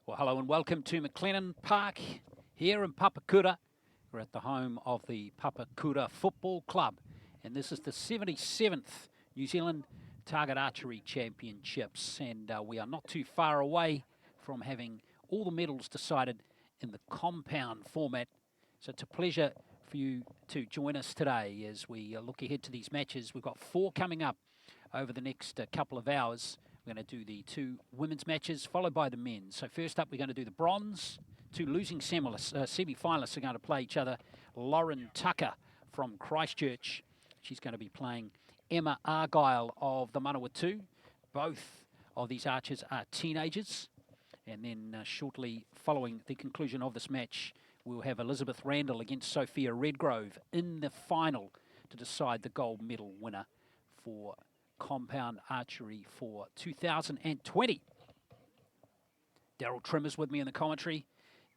Well, hello and welcome to McLennan Park here in Papakura. We're at the home of the Papakura Football Club, and this is the 77th New Zealand Target Archery Championships, and we are not too far away from having all the medals decided in the compound format. So it's a pleasure for you to join us today as we look ahead to these matches. We've got 4 coming up over the next couple of hours. We're going to do the 2 women's matches, followed by the men's. So first up, we're going to do the bronze. 2 losing semi-finalists are going to play each other. Lauren Tucker from Christchurch. She's going to be playing Emma Argyle of the Manawatu. Both of these archers are teenagers. And then shortly following the conclusion of this match, we'll have Elizabeth Randle against Sophia Redgrove in the final to decide the gold medal winner for compound archery for 2020. Daryl Trim is with me in the commentary.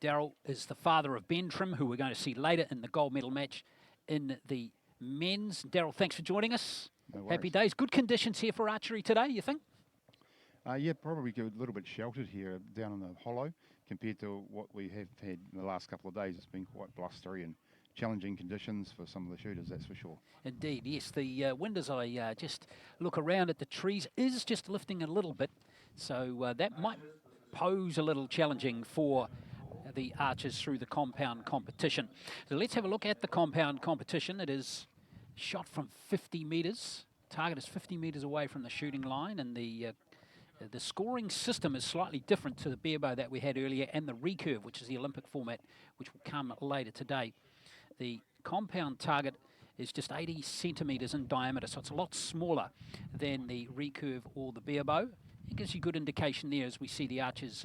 Daryl is the father of Ben Trim, who we're going to see later in the gold medal match in the men's. Daryl, thanks for joining us. No worries. Happy days. Good conditions here for archery today, you think? Yeah, probably a little bit sheltered here down in the hollow compared to what we have had in the last couple of days. It's been quite blustery and challenging conditions for some of the shooters, that's for sure. Indeed, yes. The wind, as I just look around at the trees, is just lifting a little bit. So that might pose a little challenging for the archers through the compound competition. So let's have a look at the compound competition. It is shot from 50 metres. Target is 50 metres away from the shooting line, and the scoring system is slightly different to the bare bow that we had earlier and the recurve, which is the Olympic format, which will come later today. The compound target is just 80 centimetres in diameter, so it's a lot smaller than the recurve or the bare bow. It gives you good indication there as we see the archers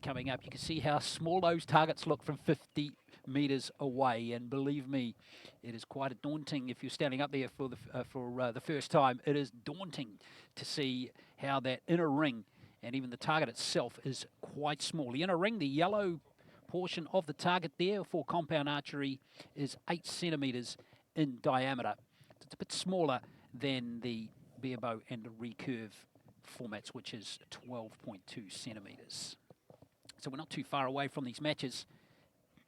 coming up. You can see how small those targets look from 50 metres away, and believe me, it is quite daunting if you're standing up there for the first time. It is daunting to see how that inner ring and even the target itself is quite small. The inner ring, the yellow portion of the target there for compound archery, is 8 centimetres in diameter. It's a bit smaller than the bare bow and the recurve formats, which is 12.2 centimetres. So we're not too far away from these matches,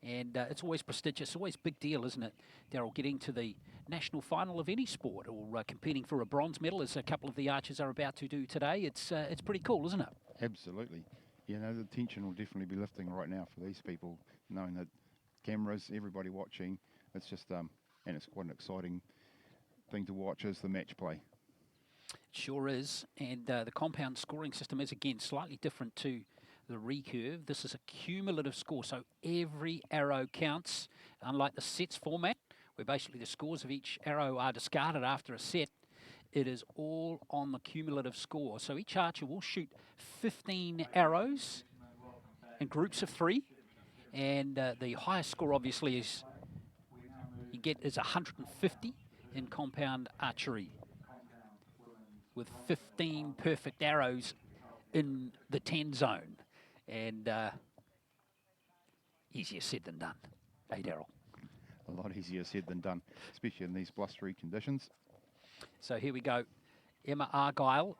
and it's always prestigious, always a big deal, isn't it, Daryl, getting to the national final of any sport or competing for a bronze medal, as a couple of the archers are about to do today. It's pretty cool, isn't it? Absolutely. You know, the tension will definitely be lifting right now for these people, knowing that cameras, everybody watching. It's just, and it's quite an exciting thing to watch as the match play. It sure is, and the compound scoring system is, again, slightly different to the recurve. This is a cumulative score, so every arrow counts, unlike the sets format, where basically the scores of each arrow are discarded after a set. It is all on the cumulative score. So each archer will shoot 15 arrows in groups of 3, and the highest score obviously is 150 in compound archery, with 15 perfect arrows in the 10 zone. And easier said than done. Hey, Daryl? A lot easier said than done, especially in these blustery conditions. So here we go. Emma Argyle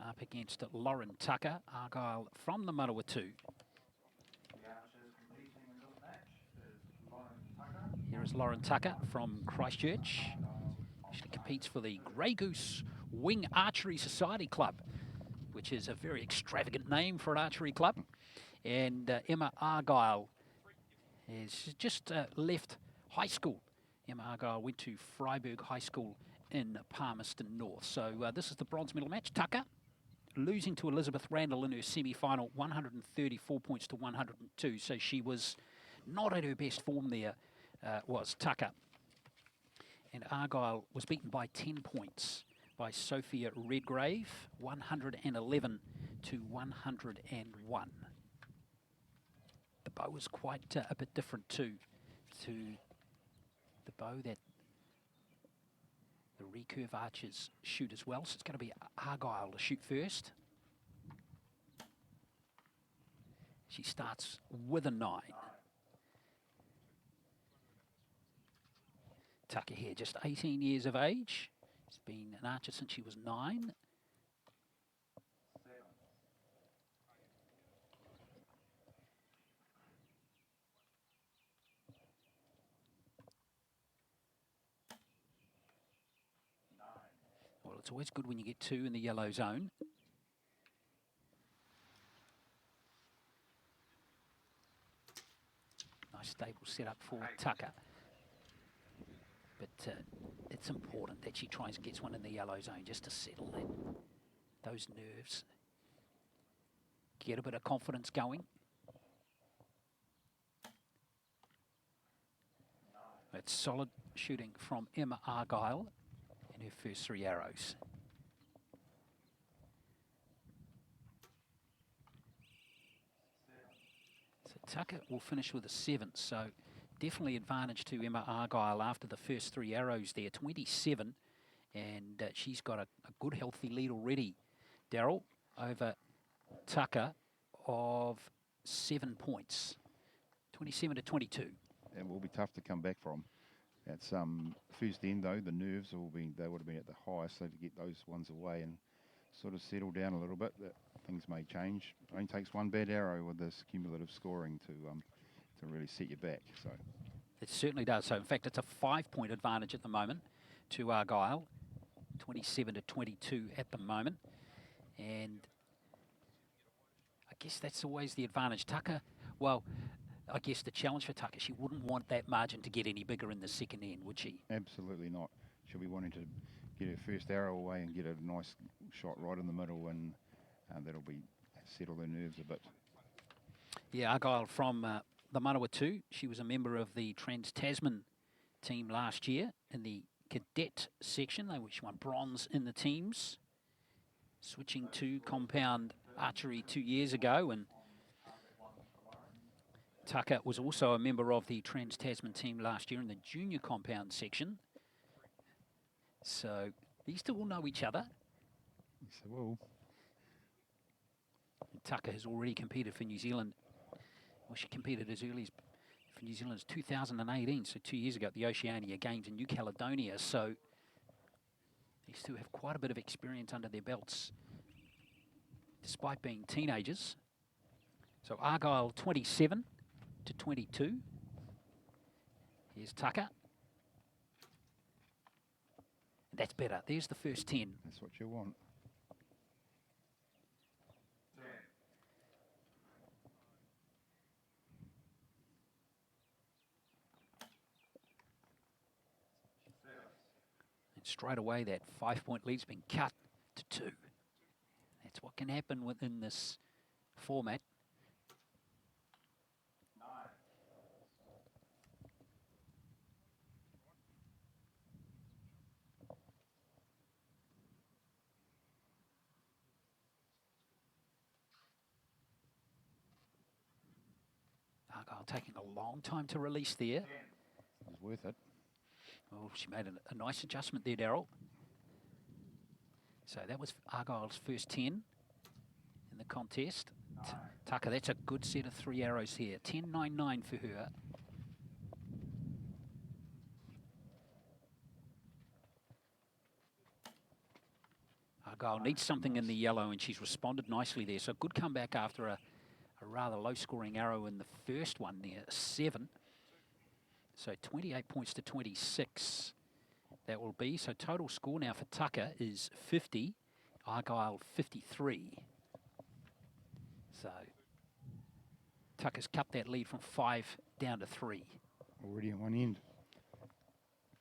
up against Lauren Tucker. Argyle from the Manawatu. Here is Lauren Tucker from Christchurch. She competes for the Grey Goose Wing Archery Society Club, which is a very extravagant name for an archery club. And Emma Argyle has just left high school. Emma Argyle went to Freiburg High School in Palmerston North. So this is the bronze medal match. Tucker losing to Elizabeth Randle in her semi-final, 134 points to 102. So she was not at her best form there, was Tucker. And Argyle was beaten by 10 points by Sophia Redgrove, 111 to 101. The bow was quite a bit different too, to the bow that the recurve archers shoot as well. So it's going to be Argyle to shoot first. She starts with a 9. Tucker here, just 18 years of age. She's been an archer since she was 9. It's always good when you get 2 in the yellow zone. Nice stable setup for Tucker. But it's important that she tries and gets one in the yellow zone just to settle those nerves. Get a bit of confidence going. It's solid shooting from Emma Argyle in her first 3 arrows. So Tucker will finish with a 7, so definitely advantage to Emma Argyle after the first 3 arrows there, 27, and she's got a good healthy lead already. Daryl over Tucker of 7 points, 27 to 22. It will be tough to come back from. That's first end though, the nerves they would have been at the highest, so to get those ones away and sort of settle down a little bit, that things may change. It only takes one bad arrow with this cumulative scoring to really set you back. So it certainly does. So in fact, it's a 5-point advantage at the moment to Argyle, 27 to 22 at the moment, and I guess that's always the advantage. Tucker, well, I guess the challenge for Tucker, she wouldn't want that margin to get any bigger in the second end, would she? Absolutely not. She'll be wanting to get her first arrow away and get a nice shot right in the middle, and that'll be settle her nerves a bit. Yeah, Argyle from the Manawatu. She was a member of the Trans-Tasman team last year in the cadet section, which won bronze in the teams. Switching to compound archery 2 years ago, and Tucker was also a member of the Trans-Tasman team last year in the junior compound section. So these two will know each other. Yes, they will. And Tucker has already competed for New Zealand. Well, she competed as early as for New Zealand as 2018, so 2 years ago at the Oceania Games in New Caledonia. So these two have quite a bit of experience under their belts, despite being teenagers. So Argyle 27 to 22. Here's Tucker. That's better. There's the first 10. That's what you want. And straight away, that 5-point lead's been cut to 2. That's what can happen within this format. Argyle taking a long time to release there. It was worth it. Oh, she made a nice adjustment there, Daryl. So that was Argyle's first 10 in the contest. Tucker, that's a good set of 3 arrows here. 10.99 for her. Argyle needs something in the yellow, and she's responded nicely there. So good comeback after a rather low-scoring arrow in the first one there, 7. So 28 points to 26, that will be. So total score now for Tucker is 50, Argyle 53. So Tucker's cut that lead from 5 down to 3. Already at one end.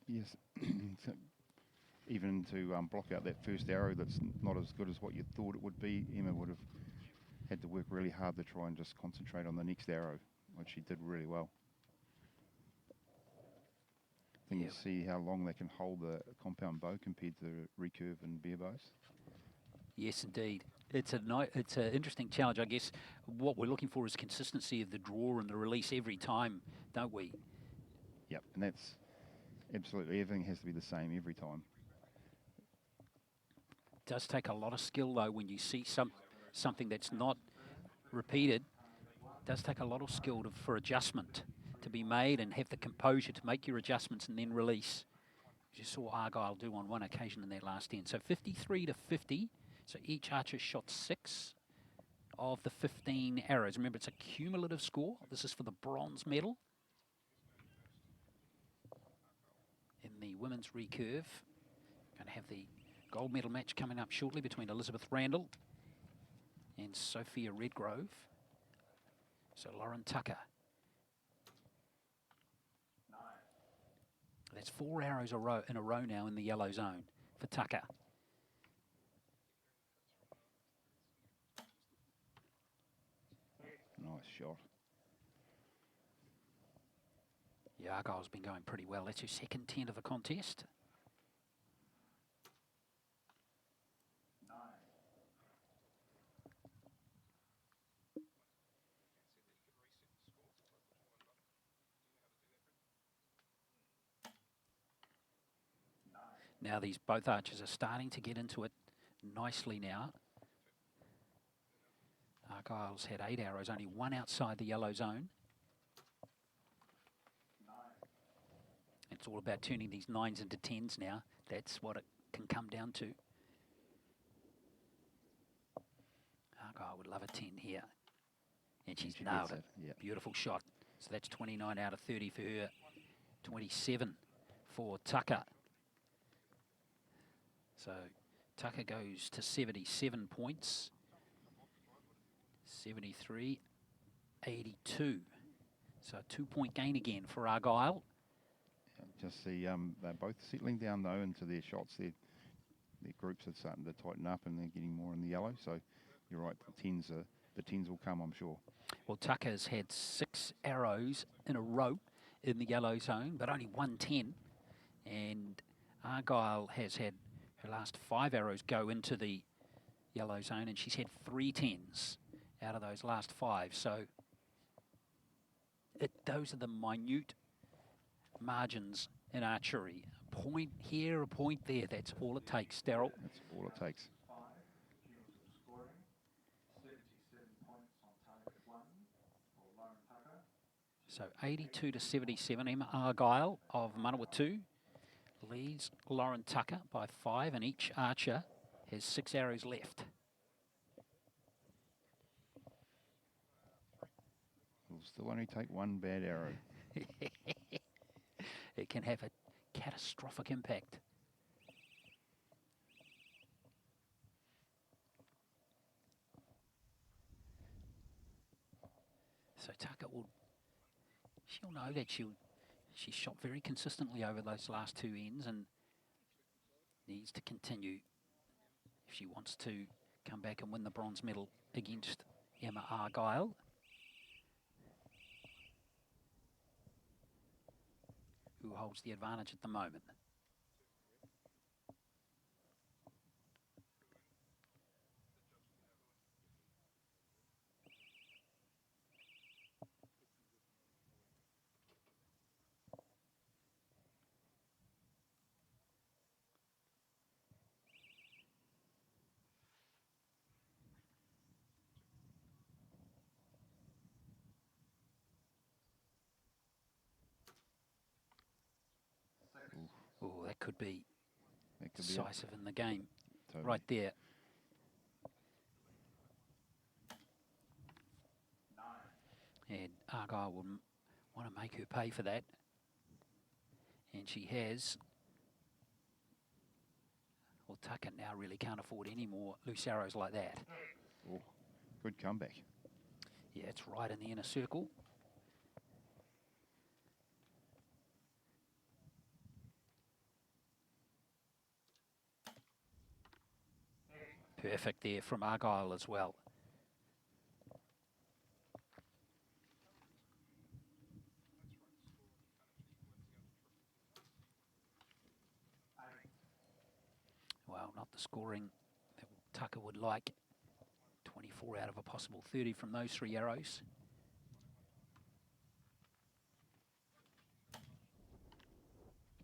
Yes. So even to block out that first arrow that's not as good as what you thought it would be, Emma would have had to work really hard to try and just concentrate on the next arrow, which she did really well. I think you see how long they can hold the compound bow compared to recurve and bare bows. Yes, indeed. It's an interesting challenge. I guess what we're looking for is consistency of the draw and the release every time, don't we? Yep, and that's absolutely, everything has to be the same every time. It does take a lot of skill, though, when you see something that's not repeated. It does take a lot of skill for adjustment to be made and have the composure to make your adjustments and then release. As you saw Argyle do on one occasion in their last end. So 53 to 50. So each archer shot 6 of the 15 arrows. Remember, it's a cumulative score. This is for the bronze medal. In the women's recurve, going to have the Gold medal match coming up shortly between Elizabeth Randle and Sophia Redgrove. So Lauren Tucker. That's 4 arrows in a row now in the yellow zone for Tucker. Nice shot. Yeah, Argyle's been going pretty well. That's her second 10 of the contest. Now these both archers are starting to get into it nicely now. Argyle's had 8 arrows, only 1 outside the yellow zone. It's all about turning these 9s into 10s now. That's what it can come down to. Argyle would love a 10 here. And she's nailed it. Yep. Beautiful shot. So that's 29 out of 30 for her. 27 for Tucker. So Tucker goes to 77 points. 73, 82. So a 2-point gain again for Argyle. Just they're both settling down though into their shots. Their groups are starting to tighten up and they're getting more in the yellow. So you're right, the 10s will come, I'm sure. Well, Tucker's had 6 arrows in a row in the yellow zone, but only 1 10. And Argyle has had her last 5 arrows go into the yellow zone, and she's had 3 10s out of those last 5. So those are the minute margins in archery. A point here, a point there. That's all it takes, Daryl. That's all it takes. So 82 to 77. Emma Argyle of Manawatu leads Lauren Tucker by 5, and each archer has 6 arrows left. Will still only take 1 bad arrow. It can have a catastrophic impact. So Tucker she'll know that she shot very consistently over those last 2 ends and needs to continue if she wants to come back and win the bronze medal against Emma Argyle. Who holds the advantage at the moment. Oh, that could be decisive in the game. Totally. Right there. And Argyle will want to make her pay for that. And she has. Well, Tucker now really can't afford any more loose arrows like that. Oh, good comeback. Yeah, it's right in the inner circle. Perfect there from Argyle as well. Well, not the scoring that Tucker would like. 24 out of a possible 30 from those 3 arrows.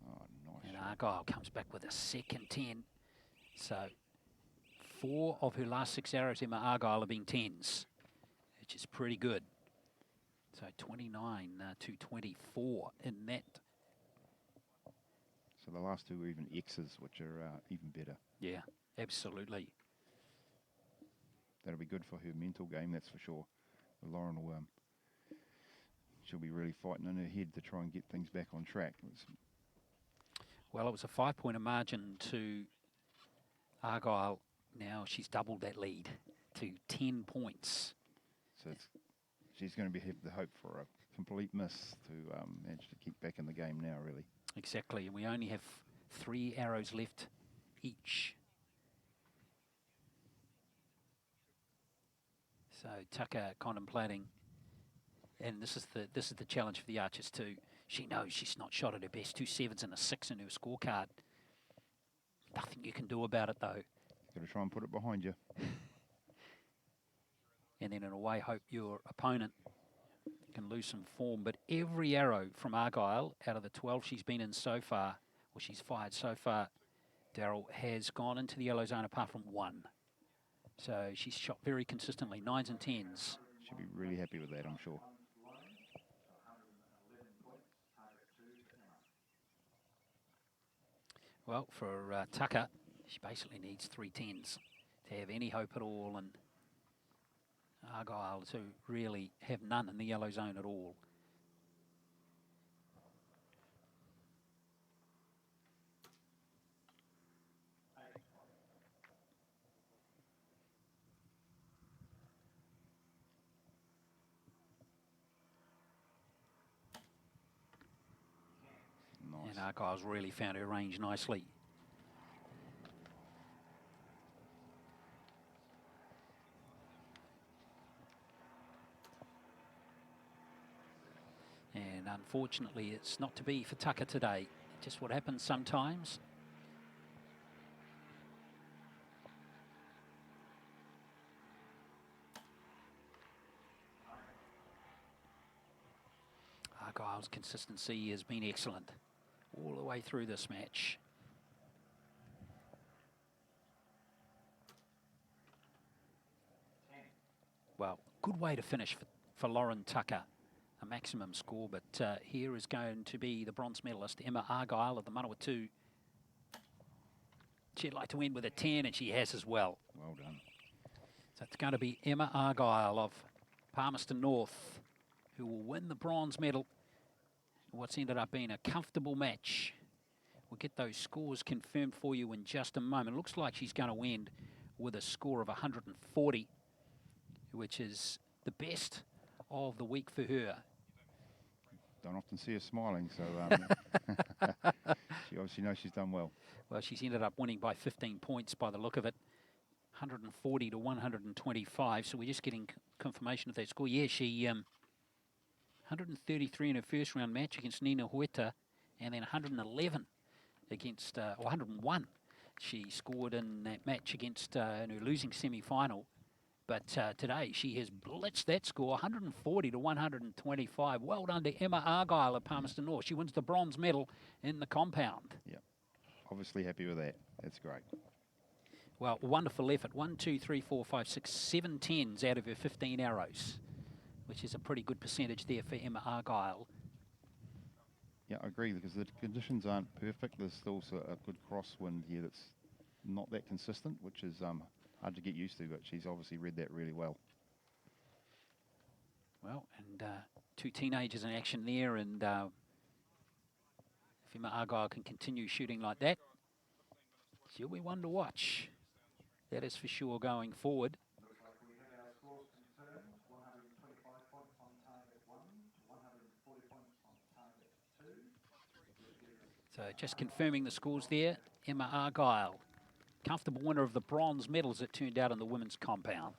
Oh, nice. And Argyle comes back with a second 10. So 4 of her last 6 arrows, Emma Argyle, have been 10s, which is pretty good. So 29 to 24 in that. So the last 2 were even X's, which are even better. Yeah, absolutely. That'll be good for her mental game, that's for sure. Lauren will, she'll be really fighting in her head to try and get things back on track. Well, it was a 5-point margin to Argyle, now she's doubled that lead to 10 points. So she's going to have the hope for a complete miss to manage to keep back in the game now, really. Exactly, and we only have 3 arrows left each. So Tucker contemplating, and this is the challenge for the Archers too. She knows she's not shot at her best. 2 sevens and a 6 in her scorecard. Nothing you can do about it though. Got to try and put it behind you. And then in a way hope your opponent can lose some form. But every arrow from Argyle out of the 12 she's been in so far, or she's fired so far, Daryl, has gone into the yellow zone apart from 1. So she's shot very consistently, 9s and 10s. She'll be really happy with that, I'm sure. Well, for Tucker, she basically needs 3 10s to have any hope at all, and Argyle to really have none in the yellow zone at all. Nice. And Argyle's really found her range nicely. And unfortunately, it's not to be for Tucker today. Just what happens sometimes. Argyle's consistency has been excellent all the way through this match. Well, good way to finish for Lauren Tucker. A maximum score, but here is going to be the bronze medalist, Emma Argyle of the Manawatu. She'd like to win with a 10, and she has as well. Well done. So it's going to be Emma Argyle of Palmerston North who will win the bronze medal. What's ended up being a comfortable match. We'll get those scores confirmed for you in just a moment. Looks like she's going to win with a score of 140, which is the best of the week for her. Don't often see her smiling, so she obviously knows she's done well. Well, she's ended up winning by 15 points by the look of it, 140 to 125. So we're just getting confirmation of that score. Yeah, she 133 in her first round match against Nina Hueta, and then 111 against, or 101 she scored in that match against in her losing semi-final. But today she has blitzed that score, 140 to 125. Well done to Emma Argyle of Palmerston North. She wins the bronze medal in the compound. Yeah, obviously happy with that. That's great. Well, wonderful effort. 1, 2, 3, 4, 5, 6, 7 10s out of her 15 arrows, which is a pretty good percentage there for Emma Argyle. Yeah, I agree, because the conditions aren't perfect. There's still a good crosswind here that's not that consistent, which is hard to get used to, but she's obviously read that really well. Well, and 2 teenagers in action there, and if Emma Argyle can continue shooting like that, she'll be one to watch. That is for sure going forward. So just confirming the scores there, Emma Argyle, comfortable winner of the bronze medals it turned out in the women's compound.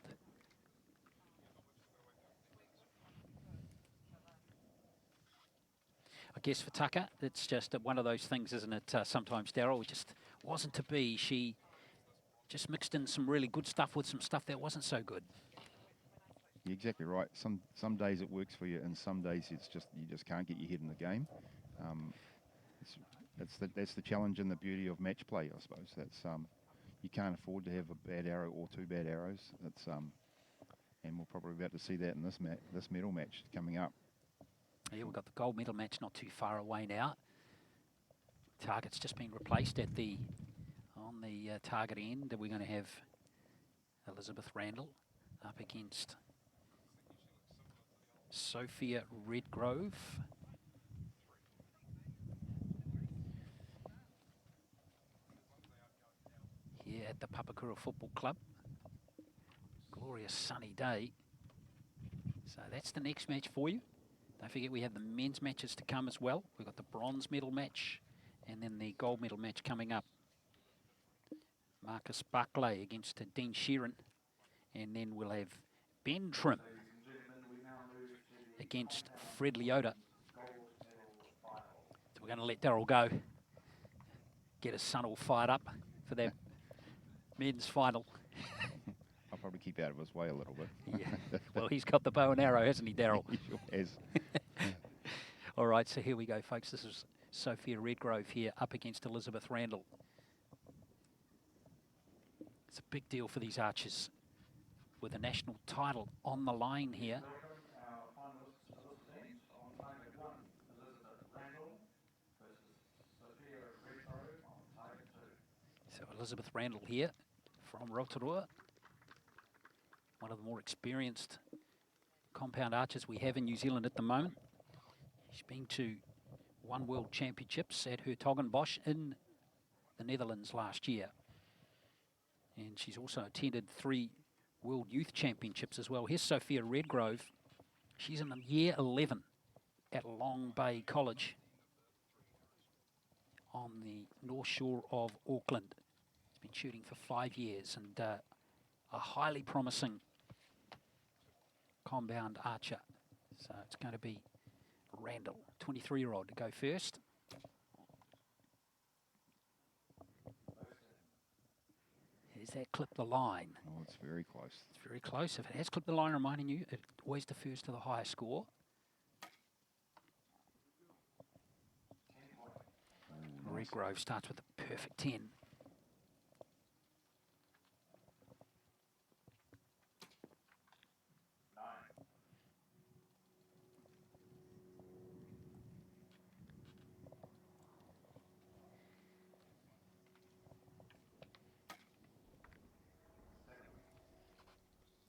I guess for Tucker, it's just one of those things, isn't it? Sometimes, Daryl, it just wasn't to be. She just mixed in some really good stuff with some stuff that wasn't so good. You're exactly right. Some days it works for you, and some days you just can't get your head in the game. That's the challenge and the beauty of match play, I suppose. That's you can't afford to have a bad arrow or 2 bad arrows. That's and we're probably about to see that in this medal match coming up. Yeah, we've got the gold medal match not too far away now. Target's just been replaced on the target end. We're going to have Elizabeth Randle up against Sophia Redgrove. Yeah, here at the Papakura Football Club. Glorious sunny day. So that's the next match for you. Don't forget we have the men's matches to come as well. We've got the bronze medal match and then the gold medal match coming up. Marcus Barclay against Dean Sheerin. And then we'll have Ben Trim against Fred Leota. So we're going to let Daryl go. Get his son all fired up for that men's final. I'll probably keep out of his way a little bit. Yeah. Well, he's got the bow and arrow, hasn't he, Daryl? He sure has. All right, so here we go, folks. This is Sophia Redgrove here up against Elizabeth Randle. It's a big deal for these archers with a national title on the line here. So Elizabeth Randle here from Rotorua. One of the more experienced compound archers we have in New Zealand at the moment. She's been to 1 World Championships at Hertogenbosch in the Netherlands last year. And she's also attended 3 World Youth Championships as well. Here's Sophia Redgrove. She's in year 11 at Long Bay College on the North Shore of Auckland. She's been shooting for 5 years and a highly promising compound archer. So it's going to be Randle, 23-year-old, to go first. Has that clipped the line? Oh, it's very close. It's very close. If it has clipped the line, reminding you, it always defers to the higher score. Oh, nice. Redgrove starts with a perfect 10.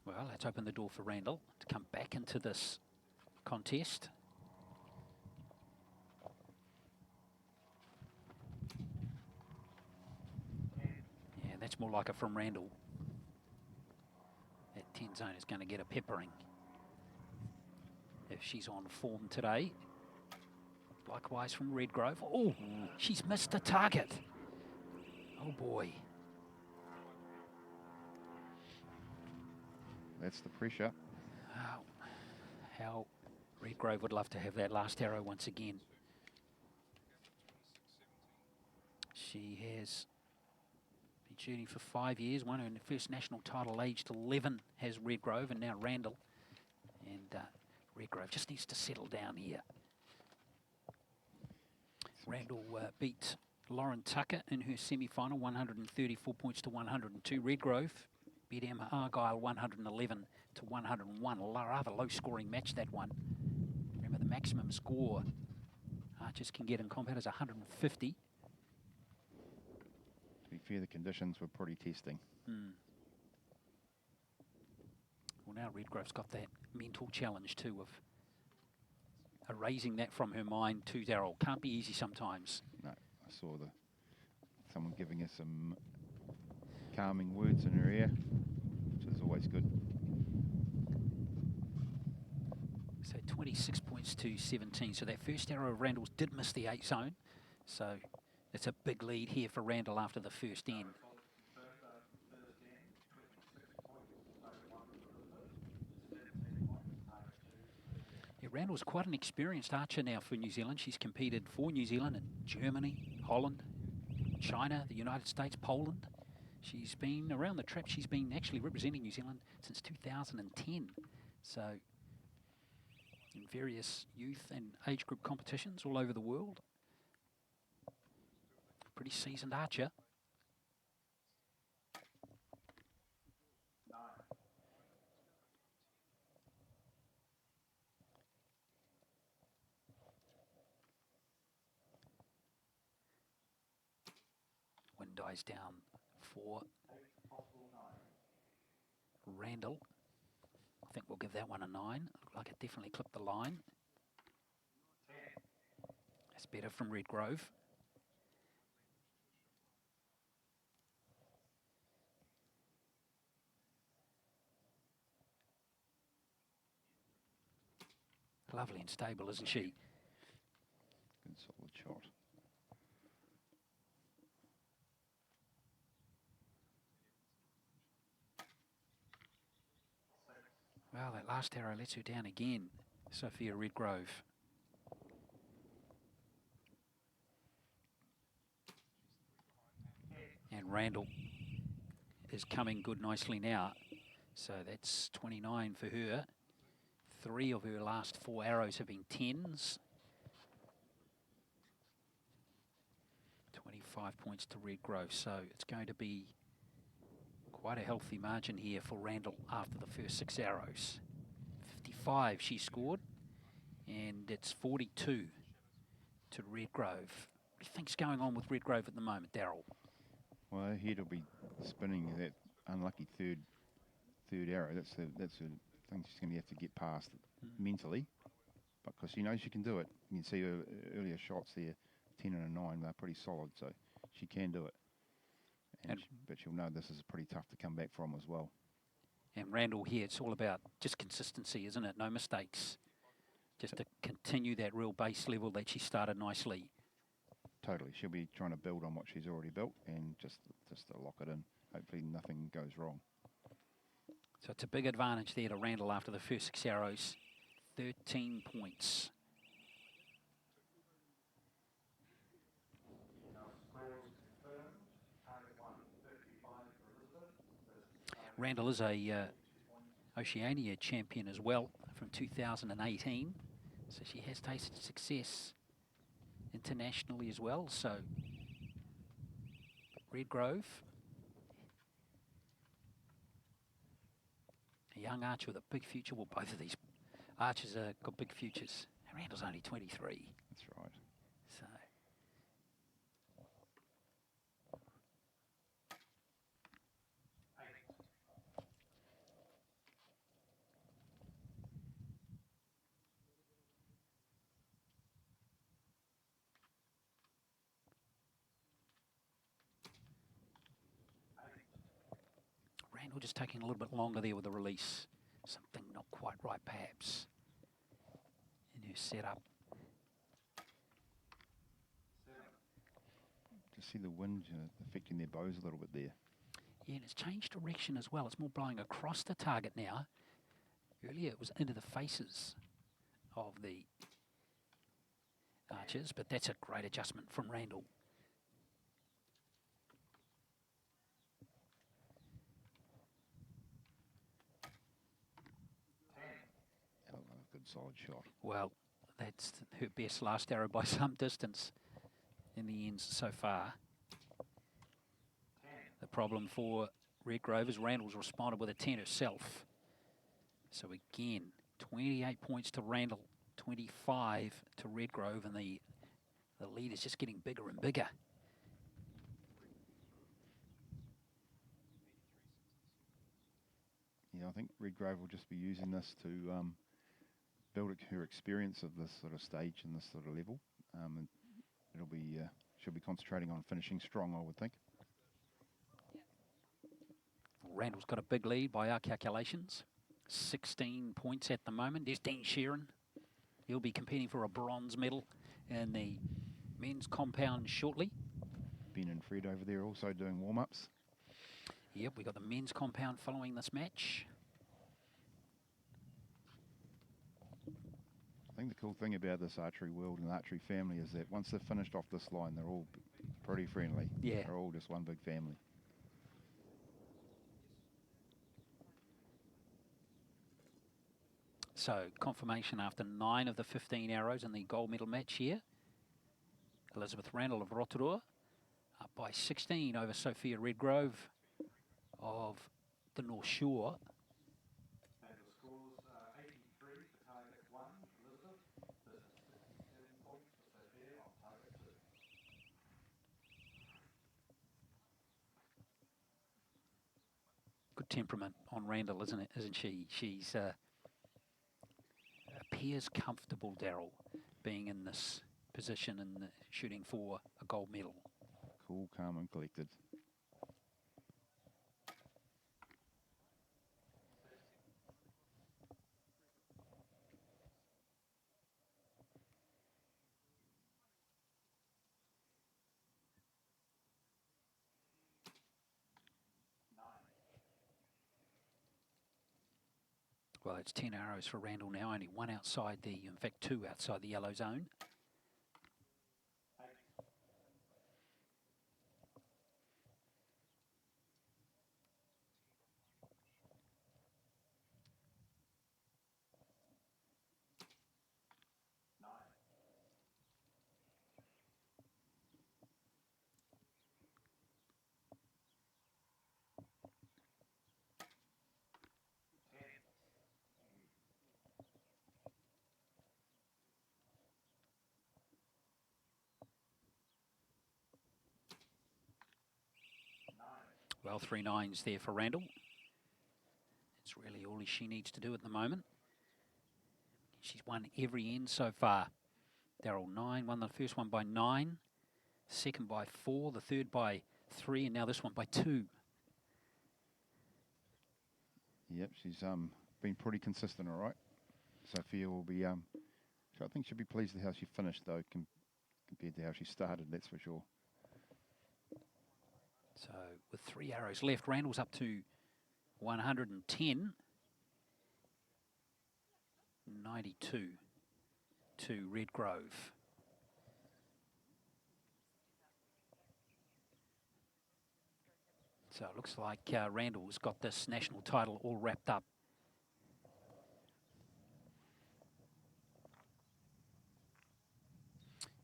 Well, let's open the door for Randle to come back into this contest. Yeah, that's more like it from Randle. That 10 zone is going to get a peppering if she's on form today. Likewise from Redgrove. Oh, she's missed the target. Oh boy. That's the pressure. Oh, how Redgrove would love to have that last arrow once again. She has been shooting for 5 years. Won her first national title aged 11 has Redgrove, and now Randle. And Redgrove just needs to settle down here. Randle beat Lauren Tucker in her semi-final, 134 points to 102. Redgrove beat Emma Argyle 111 to 101. A rather low-scoring match, that one. Remember, the maximum score archers can get in combat is 150. To be fair, the conditions were pretty testing. Well, now Redgrove's got that mental challenge, too, of erasing that from her mind too, Daryl. Can't be easy sometimes. No, I saw someone giving her some calming words in her ear, which is always good. So 26 points to 17. So that first arrow of Randle's did miss the 8 zone. So it's a big lead here for Randle after the first end. Yeah, Randle's quite an experienced archer now for New Zealand. She's competed for New Zealand in Germany, Holland, China, the United States, Poland. She's been around the trap. She's been actually representing New Zealand since 2010. So in various youth and age group competitions all over the world. Pretty seasoned archer. Wind dies down for Randle. I think we'll give that one a 9. Looked like it definitely clipped the line. That's better from Redgrove. lovely and stable, isn't she? Good solid shot. Well, that last arrow lets her down again, Sophia Redgrove. And Randle is coming good nicely now. So that's 29 for her. 3 of her last 4 arrows have been 10s. 25 points to Redgrove. So it's going to be quite a healthy margin here for Randle after the first 6 arrows. 55 she scored, and it's 42 to Redgrove. What do you think's going on with Redgrove at the moment, Daryl? Well, her head will be spinning that unlucky third arrow. That's the thing she's going to have to get past mentally, because she knows she can do it. You can see her earlier shots there, 10 and a 9. They're pretty solid, so she can do it. But she'll know this is pretty tough to come back from as well. And Randle here, it's all about just consistency, isn't it? No mistakes. Just to continue that real base level that she started nicely. Totally. She'll be trying to build on what she's already built and just to lock it in. Hopefully nothing goes wrong. So it's a big advantage there to Randle after the first 6 arrows. 13 points. Randle is a Oceania champion as well from 2018. So she has tasted success internationally as well. So Redgrove, a young archer with a big future. Well, both of these archers have got big futures. Randle's only 23. That's right. So Randle just taking a little bit longer there with the release. Something not quite right, perhaps, in her setup. Just see the wind affecting their bows a little bit there. Yeah, and it's changed direction as well. It's more blowing across the target now. Earlier it was into the faces of the archers, but that's a great adjustment from Randle. Good solid shot. Well, that's her best last arrow by some distance in the ends so far. The problem for Redgrove is Randle's responded with a 10 herself. So again, 28 points to Randle, 25 to Redgrove, and the lead is just getting bigger and bigger. Yeah, I think Redgrove will just be using this to build her experience of this sort of stage and this sort of level. And it'll be she'll be concentrating on finishing strong, I would think. Randle's got a big lead by our calculations. 16 points at the moment. There's Dean Sheerin. He'll be competing for a bronze medal in the men's compound shortly. Ben and Fred over there also doing warm-ups. Yep, we got the men's compound following this match. I think the cool thing about this archery world and archery family is that once they've finished off this line, they're all pretty friendly. Yeah. They're all just one big family. So confirmation after 9 of the 15 arrows in the gold medal match here. Elizabeth Randle of Rotorua up by 16 over Sophia Redgrove of the North Shore. And the scores are 83 for target 1, Elizabeth, versus 57 points for Sophia on target 2. Good temperament on Randle, isn't she? She's appears comfortable, Daryl, being in this position and shooting for a gold medal. Cool, calm and collected. Well, it's 10 arrows for Randle now, only one outside in fact, two outside the yellow zone. Well, 3 nines there for Randle. It's really all she needs to do at the moment. She's won every end so far. Daryl 9, won the first one by 9, second by 4, the third by 3, and now this one by 2. Yep, she's been pretty consistent, all right. Sophia will be, I think she'll be pleased with how she finished, though, compared to how she started, that's for sure. So with 3 arrows left, Randle's up to 110. 92 to Redgrove. So it looks like Randle's got this national title all wrapped up.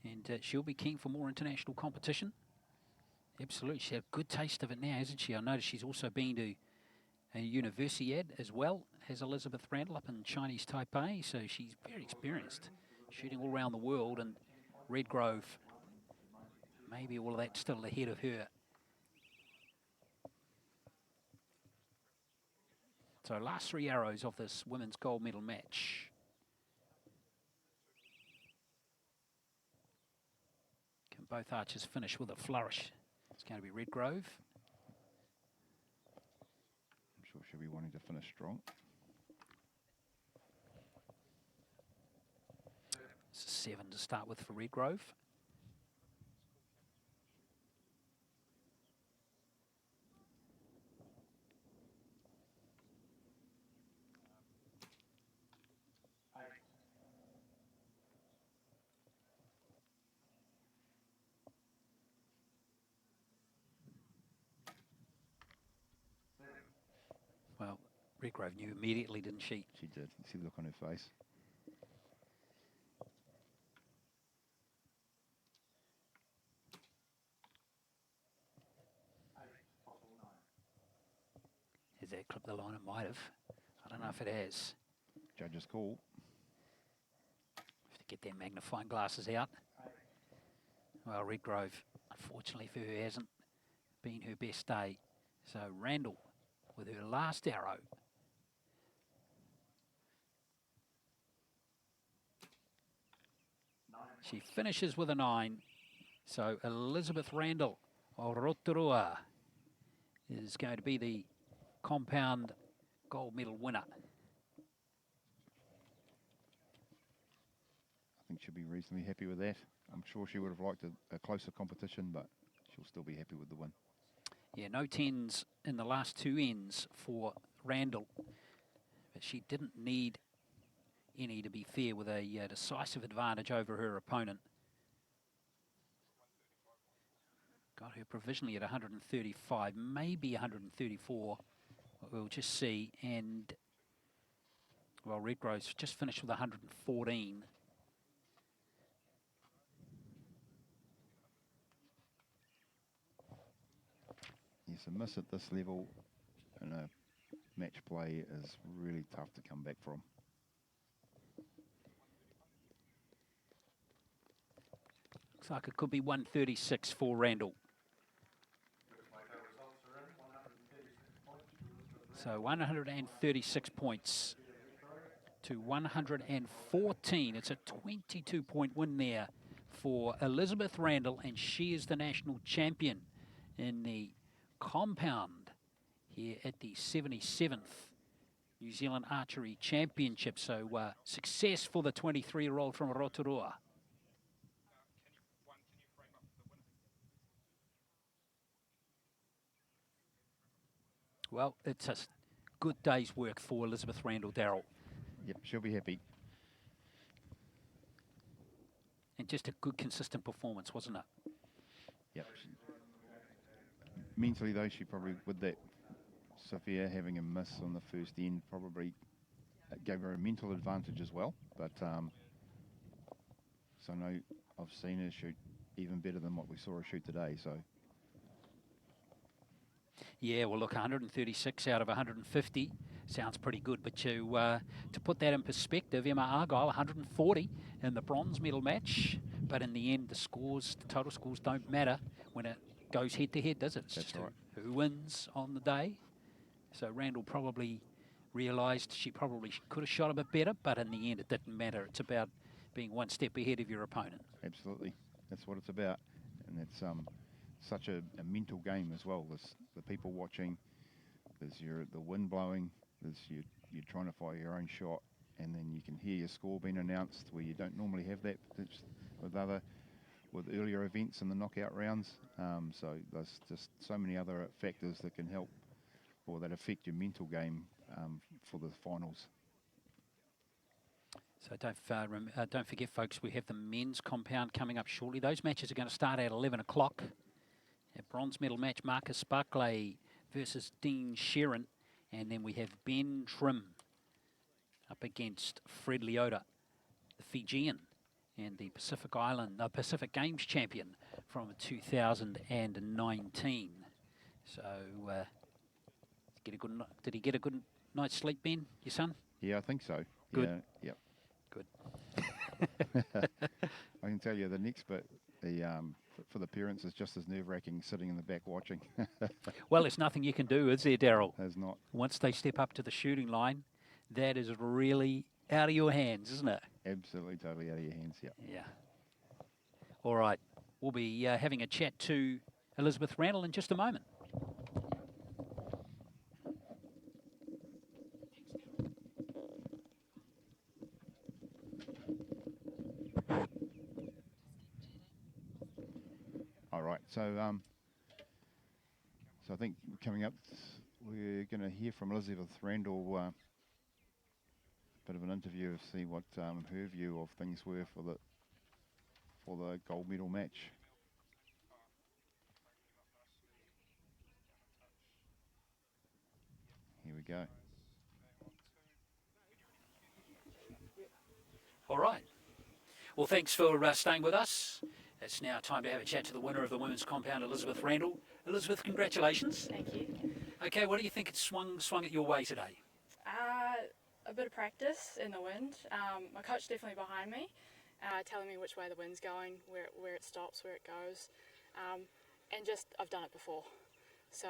And she'll be keen for more international competition. Absolutely. She's had a good taste of it now, hasn't she? I noticed she's also been to a Universiad as well, has Elizabeth Randle up in Chinese Taipei. So she's very experienced, shooting all around the world. And Redgrove, maybe all of that still ahead of her. So last 3 arrows of this women's gold medal match. Can both archers finish with a flourish? It's going to be Redgrove. I'm sure she'll be wanting to finish strong. It's a 7 to start with for Redgrove. Well, Redgrove knew immediately, didn't she? She did. You see the look on her face. Has that clipped the line? It might have. I don't know if it has. Judge's call. Have to get their magnifying glasses out. Well, Redgrove, unfortunately for her, hasn't been her best day. So Randle with her last arrow. She finishes with a 9. So Elizabeth Randle of Rotorua is going to be the compound gold medal winner. I think she'll be reasonably happy with that. I'm sure she would have liked a closer competition, but she'll still be happy with the win. Yeah, no 10s in the last 2 ends for Randle. But she didn't need any, to be fair, with a decisive advantage over her opponent. Got her provisionally at 135, maybe 134. We'll just see. And, well, Redgrove's just finished with 114. Yes, a miss at this level in a match play is really tough to come back from. Looks like it could be 136 for Randle. So 136 points to 114. It's a 22-point win there for Elizabeth Randle, and she is the national champion in the compound here at the 77th New Zealand Archery Championship. So success for the 23-year-old from Rotorua. Well, it's a good day's work for Elizabeth Randle, Darryl. Yep, she'll be happy. And just a good, consistent performance, wasn't it? Yep. Mentally, though, she probably, with that Sophia having a miss on the first end, probably gave her a mental advantage as well. But so I know I've seen her shoot even better than what we saw her shoot today. So yeah, well, look, 136 out of 150 sounds pretty good. But you, to put that in perspective, Emma Argyle 140 in the bronze medal match. But in the end, the scores, the total scores don't matter when it goes head to head, does it? It's that's just right. who wins on the day. So Randle probably realised she probably could have shot a bit better, but in the end, it didn't matter. It's about being one step ahead of your opponent. Absolutely, that's what it's about, and it's such a mental game as well. There's the people watching, there's the wind blowing, there's you're trying to fire your own shot, and then you can hear your score being announced where you don't normally have that with earlier events in the knockout rounds. So there's just so many other factors that can help or that affect your mental game for the finals. So don't forget, folks, we have the men's compound coming up shortly. Those matches are going to start at 11 o'clock. A bronze medal match, Marcus Barclay versus Dean Sheerin. And then we have Ben Trim up against Fred Leota, the Fijian and the Pacific Games champion from 2019. So did he get a good night's sleep, Ben, your son? Yeah, I think so. Good. Yeah, yep. Good. I can tell you the next bit, for the parents, is just as nerve-wracking sitting in the back watching. Well, there's nothing you can do, is there, Darryl? There's not. Once they step up to the shooting line, that is really out of your hands, isn't it? Absolutely, totally out of your hands, yeah. Yeah. All right. We'll be having a chat to Elizabeth Randle in just a moment. All right, so I think coming up, we're going to hear from Elizabeth Randle, a bit of an interview, see what her view of things were for the gold medal match. Here we go. All right. Well, thanks for staying with us. It's now time to have a chat to the winner of the women's compound, Elizabeth Randle. Elizabeth, congratulations. Thank you. Okay, what do you think it swung it your way today? A bit of practice in the wind. My coach definitely behind me, telling me which way the wind's going, where it stops, where it goes, and just I've done it before, so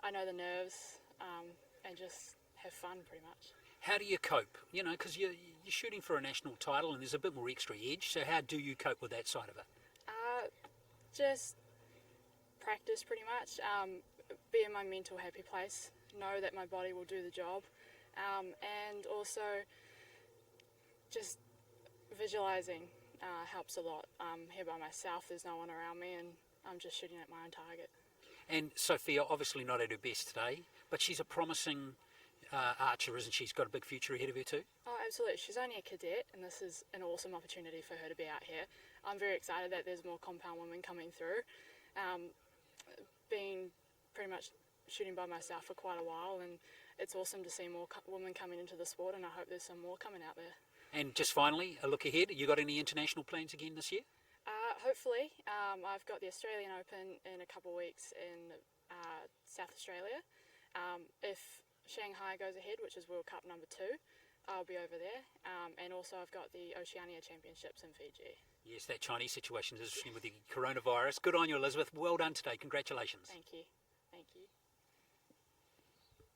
I know the nerves, and just have fun pretty much. How do you cope? You know, because you're shooting for a national title and there's a bit more extra edge. So how do you cope with that side of it? Just practice pretty much. Be in my mental happy place. Know that my body will do the job, and also just visualizing helps a lot. I'm here by myself. There's no one around me, and I'm just shooting at my own target. And Sophia, obviously not at her best today, but she's a promising archer, isn't she? She's got a big future ahead of her too. Oh, absolutely. She's only a cadet, and this is an awesome opportunity for her to be out here. I'm very excited that there's more compound women coming through. Being pretty much shooting by myself for quite a while, and it's awesome to see more women coming into the sport, and I hope there's some more coming out there. And just finally, a look ahead. You got any international plans again this year? Hopefully. I've got the Australian Open in a couple of weeks in South Australia. If Shanghai goes ahead, which is World Cup number 2, I'll be over there. And also I've got the Oceania Championships in Fiji. Yes, that Chinese situation is interesting with the coronavirus. Good on you, Elizabeth. Well done today. Congratulations. Thank you. Thank you.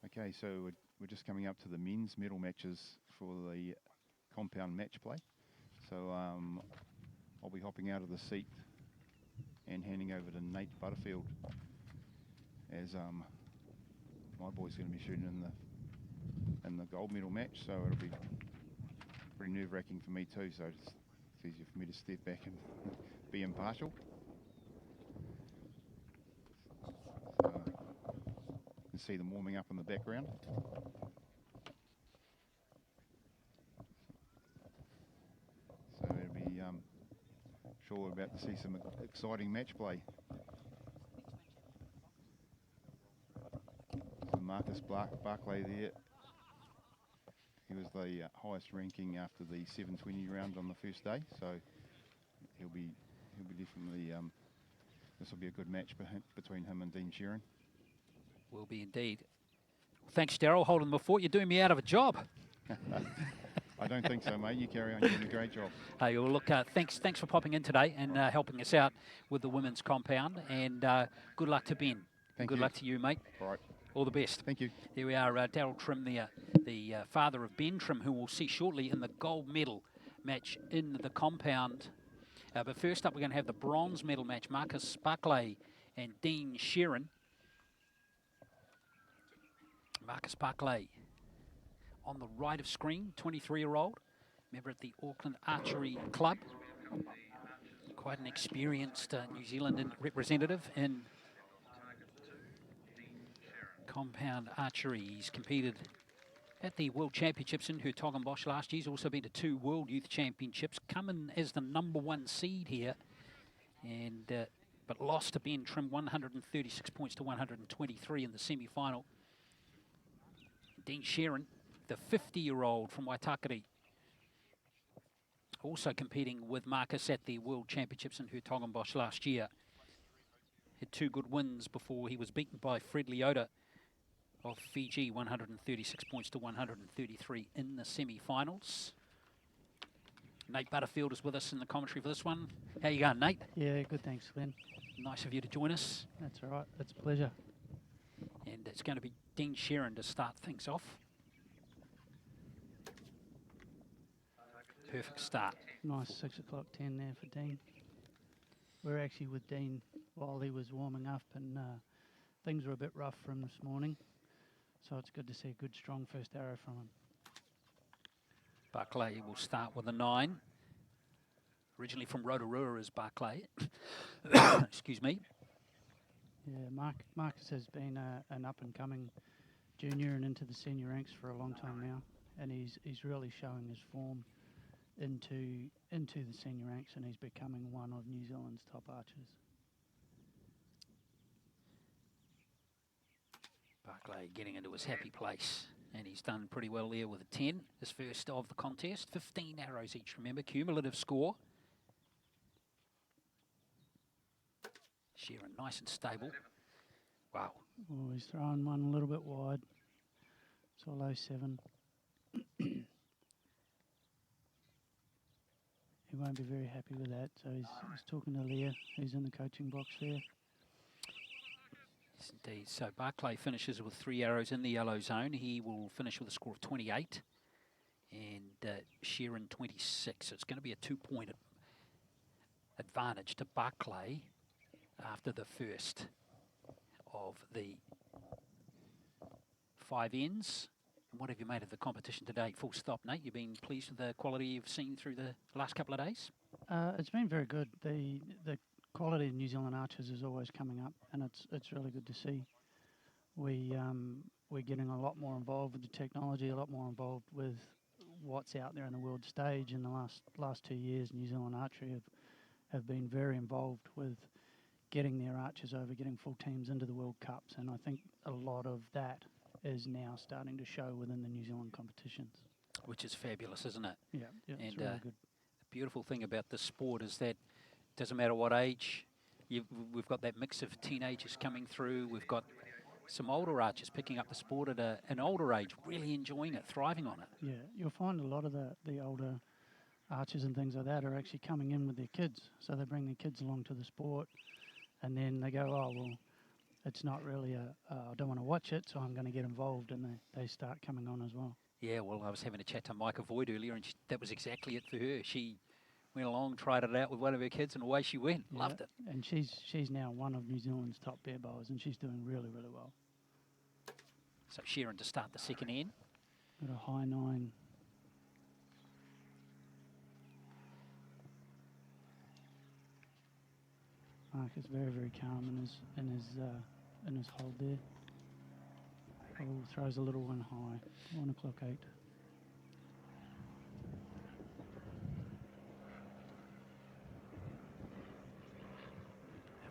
Okay, so we're just coming up to the men's medal matches for the compound match play. So I'll be hopping out of the seat and handing over to Nate Butterfield as my boy's going to be shooting in the gold medal match, so it'll be pretty nerve-wracking for me too, so it's easier for me to step back and be impartial. can see them warming up in the background. So it'll be sure we're about to see some exciting match play. So Marcus Barclay there. He was the highest ranking after the 720 round on the first day, so he'll be definitely. This will be a good match between him and Dean Sheerin. Will be indeed. Thanks, Daryl, holding the fort. You're doing me out of a job. I don't think so, mate. You carry on. You're doing a great job. Hey, well, look, thanks for popping in today and helping us out with the women's compound. And good luck to Ben. Thank good you. luck to you, mate. All right. All the best. Thank you. There we are, Daryl Trim there, the father of Ben Trim, who we'll see shortly in the gold medal match in the compound. But first up, we're going to have the bronze medal match, Marcus Barclay and Dean Sheerin. Marcus Barclay on the right of screen, 23-year-old, member at the Auckland Archery Club. Quite an experienced New Zealand representative in compound archery. He's competed at the World Championships in Hertogenbosch last year. He's also been to 2 World Youth Championships, coming as the #1 seed here, and but lost to Ben Trim 136 points to 123 in the semi-final. Dean Sheerin, the 50-year-old from Waitakere, also competing with Marcus at the World Championships in Hertogenbosch last year. Had 2 good wins before he was beaten by Fred Leota of Fiji, 136 points to 133 in the semi-finals. Nate Butterfield is with us in the commentary for this one. How you going, Nate? Yeah, good, thanks, Glenn. Nice of you to join us. That's all right. It's a pleasure. And it's going to be Dean Sheerin to start things off. Perfect start. Nice 6 o'clock 10 there for Dean. We're actually with Dean while he was warming up, and things were a bit rough for him this morning. So it's good to see a good, strong first arrow from him. Barclay will start with a 9. Originally from Rotorua is Barclay. Excuse me. Yeah, Marcus has been an up-and-coming junior and into the senior ranks for a long time now, and he's really showing his form into the senior ranks, and he's becoming one of New Zealand's top archers. Barclay getting into his happy place, and he's done pretty well there with a 10, his first of the contest. 15 arrows each, remember, cumulative score. Sheerin nice and stable. Wow. Oh, he's throwing one a little bit wide. So low 7. He won't be very happy with that, so he's talking to Leah, who's in the coaching box there. Yes, indeed. So Barclay finishes with 3 arrows in the yellow zone. He will finish with a score of 28, and Sheerin 26. So it's going to be a 2-point advantage to Barclay after the first of the 5 ends. What have you made of the competition today? Full stop, Nate. You've been pleased with the quality you've seen through the last couple of days? It's been very good. The quality of New Zealand archers is always coming up, and it's really good to see. We're getting a lot more involved with the technology, a lot more involved with what's out there in the world stage. In the last 2 years, New Zealand archery have been very involved with getting their archers over, getting full teams into the World Cups, and I think a lot of that is now starting to show within the New Zealand competitions. Which is fabulous, isn't it? Yeah, it's And really good. the beautiful thing about this sport is that it doesn't matter what age, we've got that mix of teenagers coming through, we've got some older archers picking up the sport at an older age, really enjoying it, thriving on it. Yeah, you'll find a lot of the older archers and things like that are actually coming in with their kids. So they bring their kids along to the sport, and then they go, oh, well, it's not really I don't want to watch it, so I'm going to get involved, and they start coming on as well. Yeah, well, I was having a chat to Micah Void earlier, and that was exactly it for her. She went along, tried it out with one of her kids, and away she went. Yeah, Loved it. And she's now one of New Zealand's top bear bowlers, and she's doing really, really well. So Sheerin to start the second end. Got a high 9. Mark is very, very calm in his hold there. Oh, throws a little one high. 1 o'clock 8.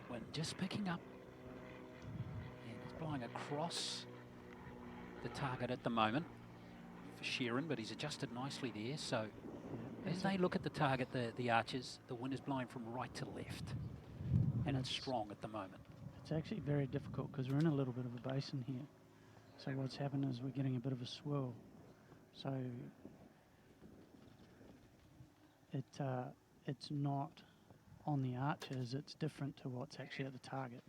Wind just picking up. And he's blowing across the target at the moment for Sheerin, but he's adjusted nicely there. So as they look at the target, the Archers, the wind is blowing from right to left. And it's strong at the moment. It's actually very difficult because we're in a little bit of a basin here. So what's happened is we're getting a bit of a swirl. So it's not on the Archers, it's different to what's actually at the target.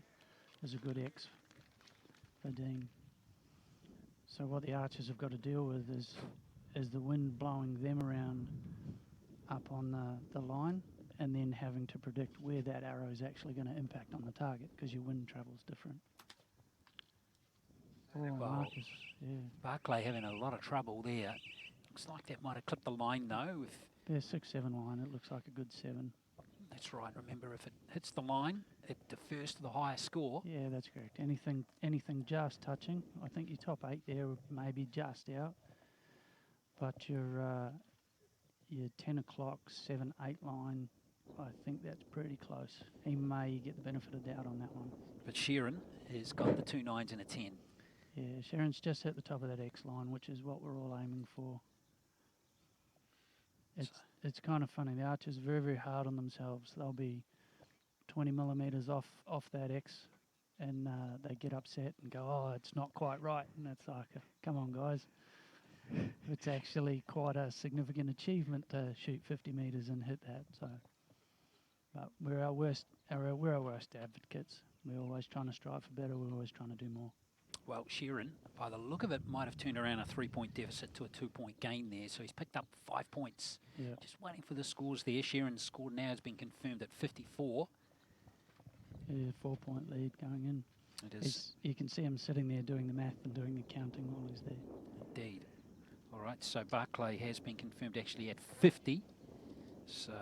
There's a good X for Dean. So what the Archers have got to deal with is the wind blowing them around up on the line, and then having to predict where that arrow is actually going to impact on the target, because your wind travel's different. Oh, Well, Marcus, yeah. Barclay having a lot of trouble there. Looks like that might have clipped the line though. If Yeah, 6-7 line, it looks like a good 7. that's right. Remember, if it hits the line, it defers to the highest score. Yeah, that's correct. Anything just touching. I think your top 8 there may be just out. But your 10 o'clock, 7, 8 line, I think that's pretty close. He may get the benefit of doubt on that one. But Sheerin has got the 2 9s and a 10. Yeah, Sharon's just at the top of that X line, which is what we're all aiming for. It's kind of funny. The Archers are very, very hard on themselves. They'll be 20 millimetres off that X, and they get upset and go, oh, it's not quite right. And it's like, come on, guys. It's actually quite a significant achievement to shoot 50 metres and hit that. So, but we're our worst advocates. We're always trying to strive for better. We're always trying to do more. Well, Sheerin, by the look of it, might have turned around a 3-point deficit to a 2-point gain there. So he's picked up 5 points. Yeah. Just waiting for the scores there. Sheerin's score now has been confirmed at 54. Yeah, 4-point lead going in. It is. You can see him sitting there doing the math and doing the counting while he's there. Indeed. All right, so Barclay has been confirmed actually at 50. So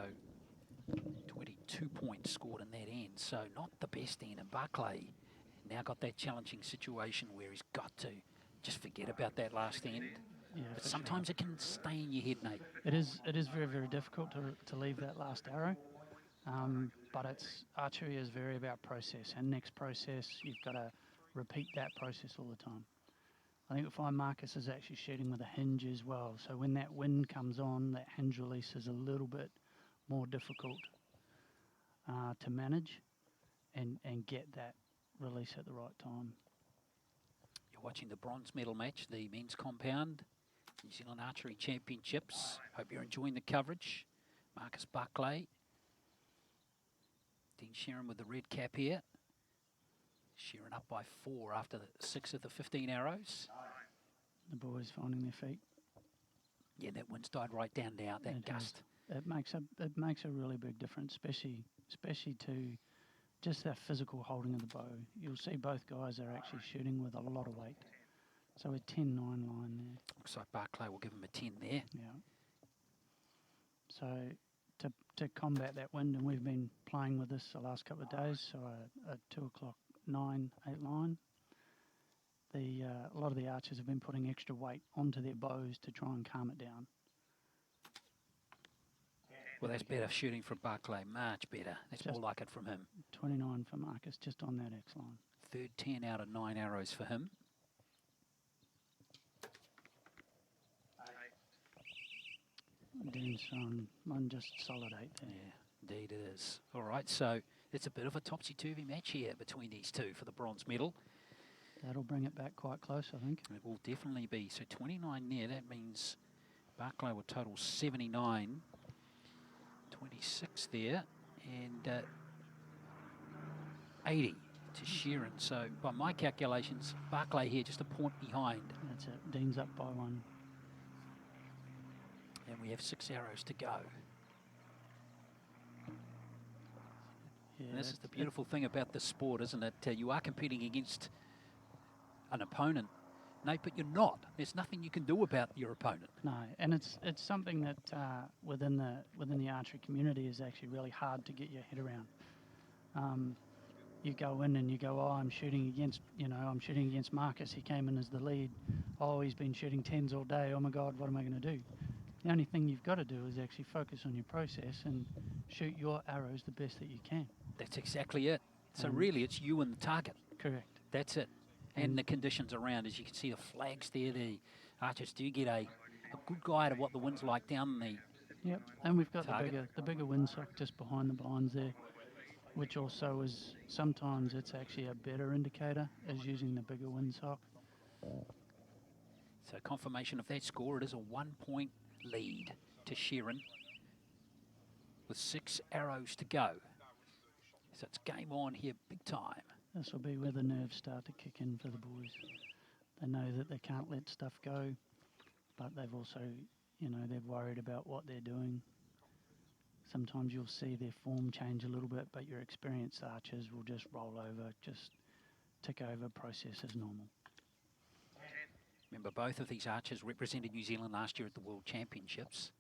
22 points scored in that end. So not the best end. And Barclay now got that challenging situation where he's got to just forget about that last end. Yeah, But for sometimes sure. it can stay in your head, Nate. It is very, very difficult to leave that last arrow. But archery is very about process, and next process, you've got to repeat that process all the time. I think you'll find Marcus is actually shooting with a hinge as well. So when that wind comes on, that hinge release is a little bit more difficult to manage and get that release at the right time. You're watching the bronze medal match, the men's compound, New Zealand Archery Championships. Hope you're enjoying the coverage. Marcus Barclay. Dean Sheerin with the red cap here. Sheerin up by 4 after the 6 of the 15 arrows. The boys finding their feet. Yeah, that wind's died right down now, that It has. gust. It makes a really big difference, especially to just that physical holding of the bow. You'll see both guys are actually shooting with a lot of weight. So a 10-9 line there. Looks like Barclay will give him a 10 there. Yeah. So to combat that wind, and we've been playing with this the last couple of days, so a 2 o'clock 9, 8 line. A lot of the archers have been putting extra weight onto their bows to try and calm it down. Well, that's better shooting from Barclay, much better. That's more like it from him. 29 for Marcus, just on that X line. Third 10 out of 9 arrows for him. Dean's on one just solid 8 there. Yeah, indeed it is. All right, so it's a bit of a topsy-turvy match here between these two for the bronze medal. That'll bring it back quite close, I think. It will definitely be. So 29 there, that means Barclay will total 79. 26 there, and 80 to Sheerin. So by my calculations, Barclay here just a point behind. That's it. Dean's up by 1. And we have 6 arrows to go. Yeah, And this is the beautiful thing about this sport, isn't it? You are competing against an opponent, Nate, but you're not. There's nothing you can do about your opponent. No, and it's something that within the archery community is actually really hard to get your head around. you go in and you go, oh, I'm shooting against Marcus. He came in as the lead. Oh, he's been shooting 10s all day. Oh my God, what am I going to do? The only thing you've got to do is actually focus on your process and shoot your arrows the best that you can. That's exactly it. So really, it's you and the target. Correct. That's it. And the conditions around, as you can see the flags there, the archers do get a good guide of what the wind's like down the Yep, and we've got target. the bigger windsock just behind the blinds there, which also is, sometimes it's actually a better indicator, is using the bigger windsock. So confirmation of that score, it is a 1-point lead to Sheerin with 6 arrows to go. So it's game on here big time. This will be where the nerves start to kick in for the boys. They know that they can't let stuff go, but they've also, they're worried about what they're doing. Sometimes you'll see their form change a little bit, but your experienced archers will just roll over, just tick over, process as normal. Remember, both of these archers represented New Zealand last year at the World Championships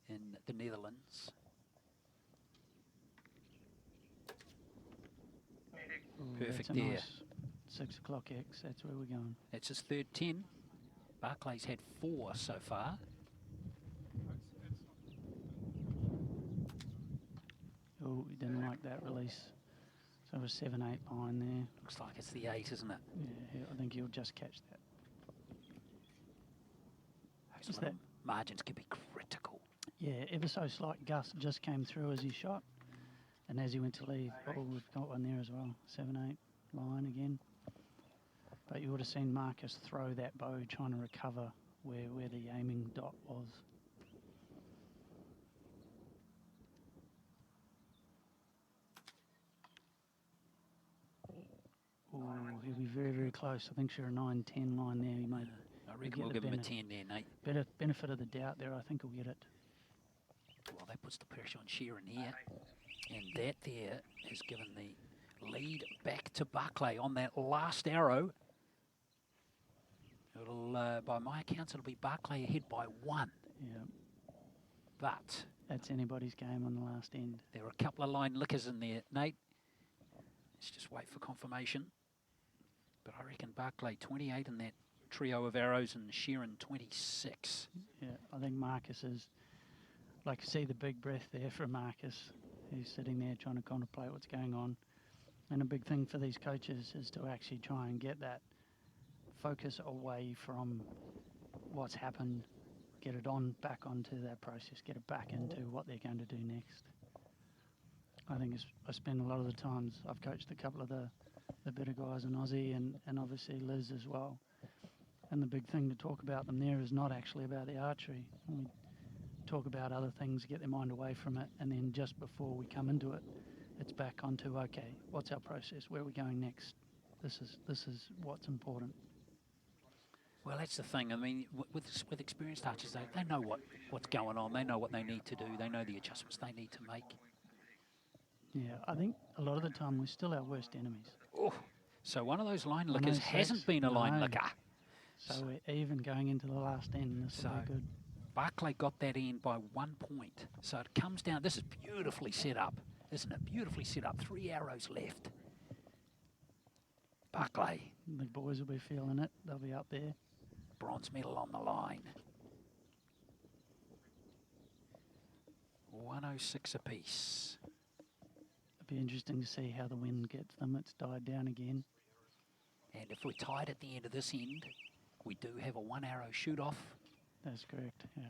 in the Netherlands. Ooh, Perfect that's a there. nice 6 o'clock X, that's where we're going. That's his third 10. Barclay's had 4 so far. Oh, we didn't like that release. So it was 7-8 behind there. Looks like it's the 8, isn't it? Yeah, I think he'll just catch that. Those Just little margins can be critical. Yeah, ever so slight gust just came through as he shot. And as he went to leave, oh, we've got one there as well. 7-8 line again. But you would have seen Marcus throw that bow trying to recover where the aiming dot was. Oh, he'll be very, very close. I think she's a 9-10 line there. He might. I reckon we'll give him a 10 there, Nate. Benefit of the doubt there. I think he'll get it. Well, that puts the pressure on Sheerin here. And that there has given the lead back to Barclay on that last arrow. It'll, by my accounts, it'll be Barclay ahead by 1. Yeah. But That's anybody's game on the last end. there are a couple of line lickers in there, Nate. Let's just wait for confirmation. But I reckon Barclay 28 in that trio of arrows and Sheerin 26. Yeah, I think Marcus is, like, see the big breath there from Marcus. He's sitting there trying to contemplate what's going on. And a big thing for these coaches is to actually try and get that focus away from what's happened, get it back onto that process, get it back into what they're going to do next. I think I spend a lot of the times, I've coached a couple of the better guys in Aussie and obviously Liz as well. And the big thing to talk about them there is not actually about the archery. We talk about other things, get their mind away from it, and then just before we come into it, it's back onto, okay, what's our process? Where are we going next? This is what's important. Well, that's the thing. I mean, with experienced archers, they know what's going on. They know what they need to do. They know the adjustments they need to make. Yeah, I think a lot of the time we're still our worst enemies. Oh, so one of those line lickers hasn't been a line licker. So we're even going into the last end. This will be good. Barclay got that in by 1 point. So it comes down. This is beautifully set up, isn't it? Beautifully set up. 3 arrows left. Barclay. The boys will be feeling it. They'll be up there. Bronze medal on the line. 106 apiece. It'll be interesting to see how the wind gets them. It's died down again. And if we're tied at the end of this end, we do have a 1 arrow shoot off. That's correct, yeah.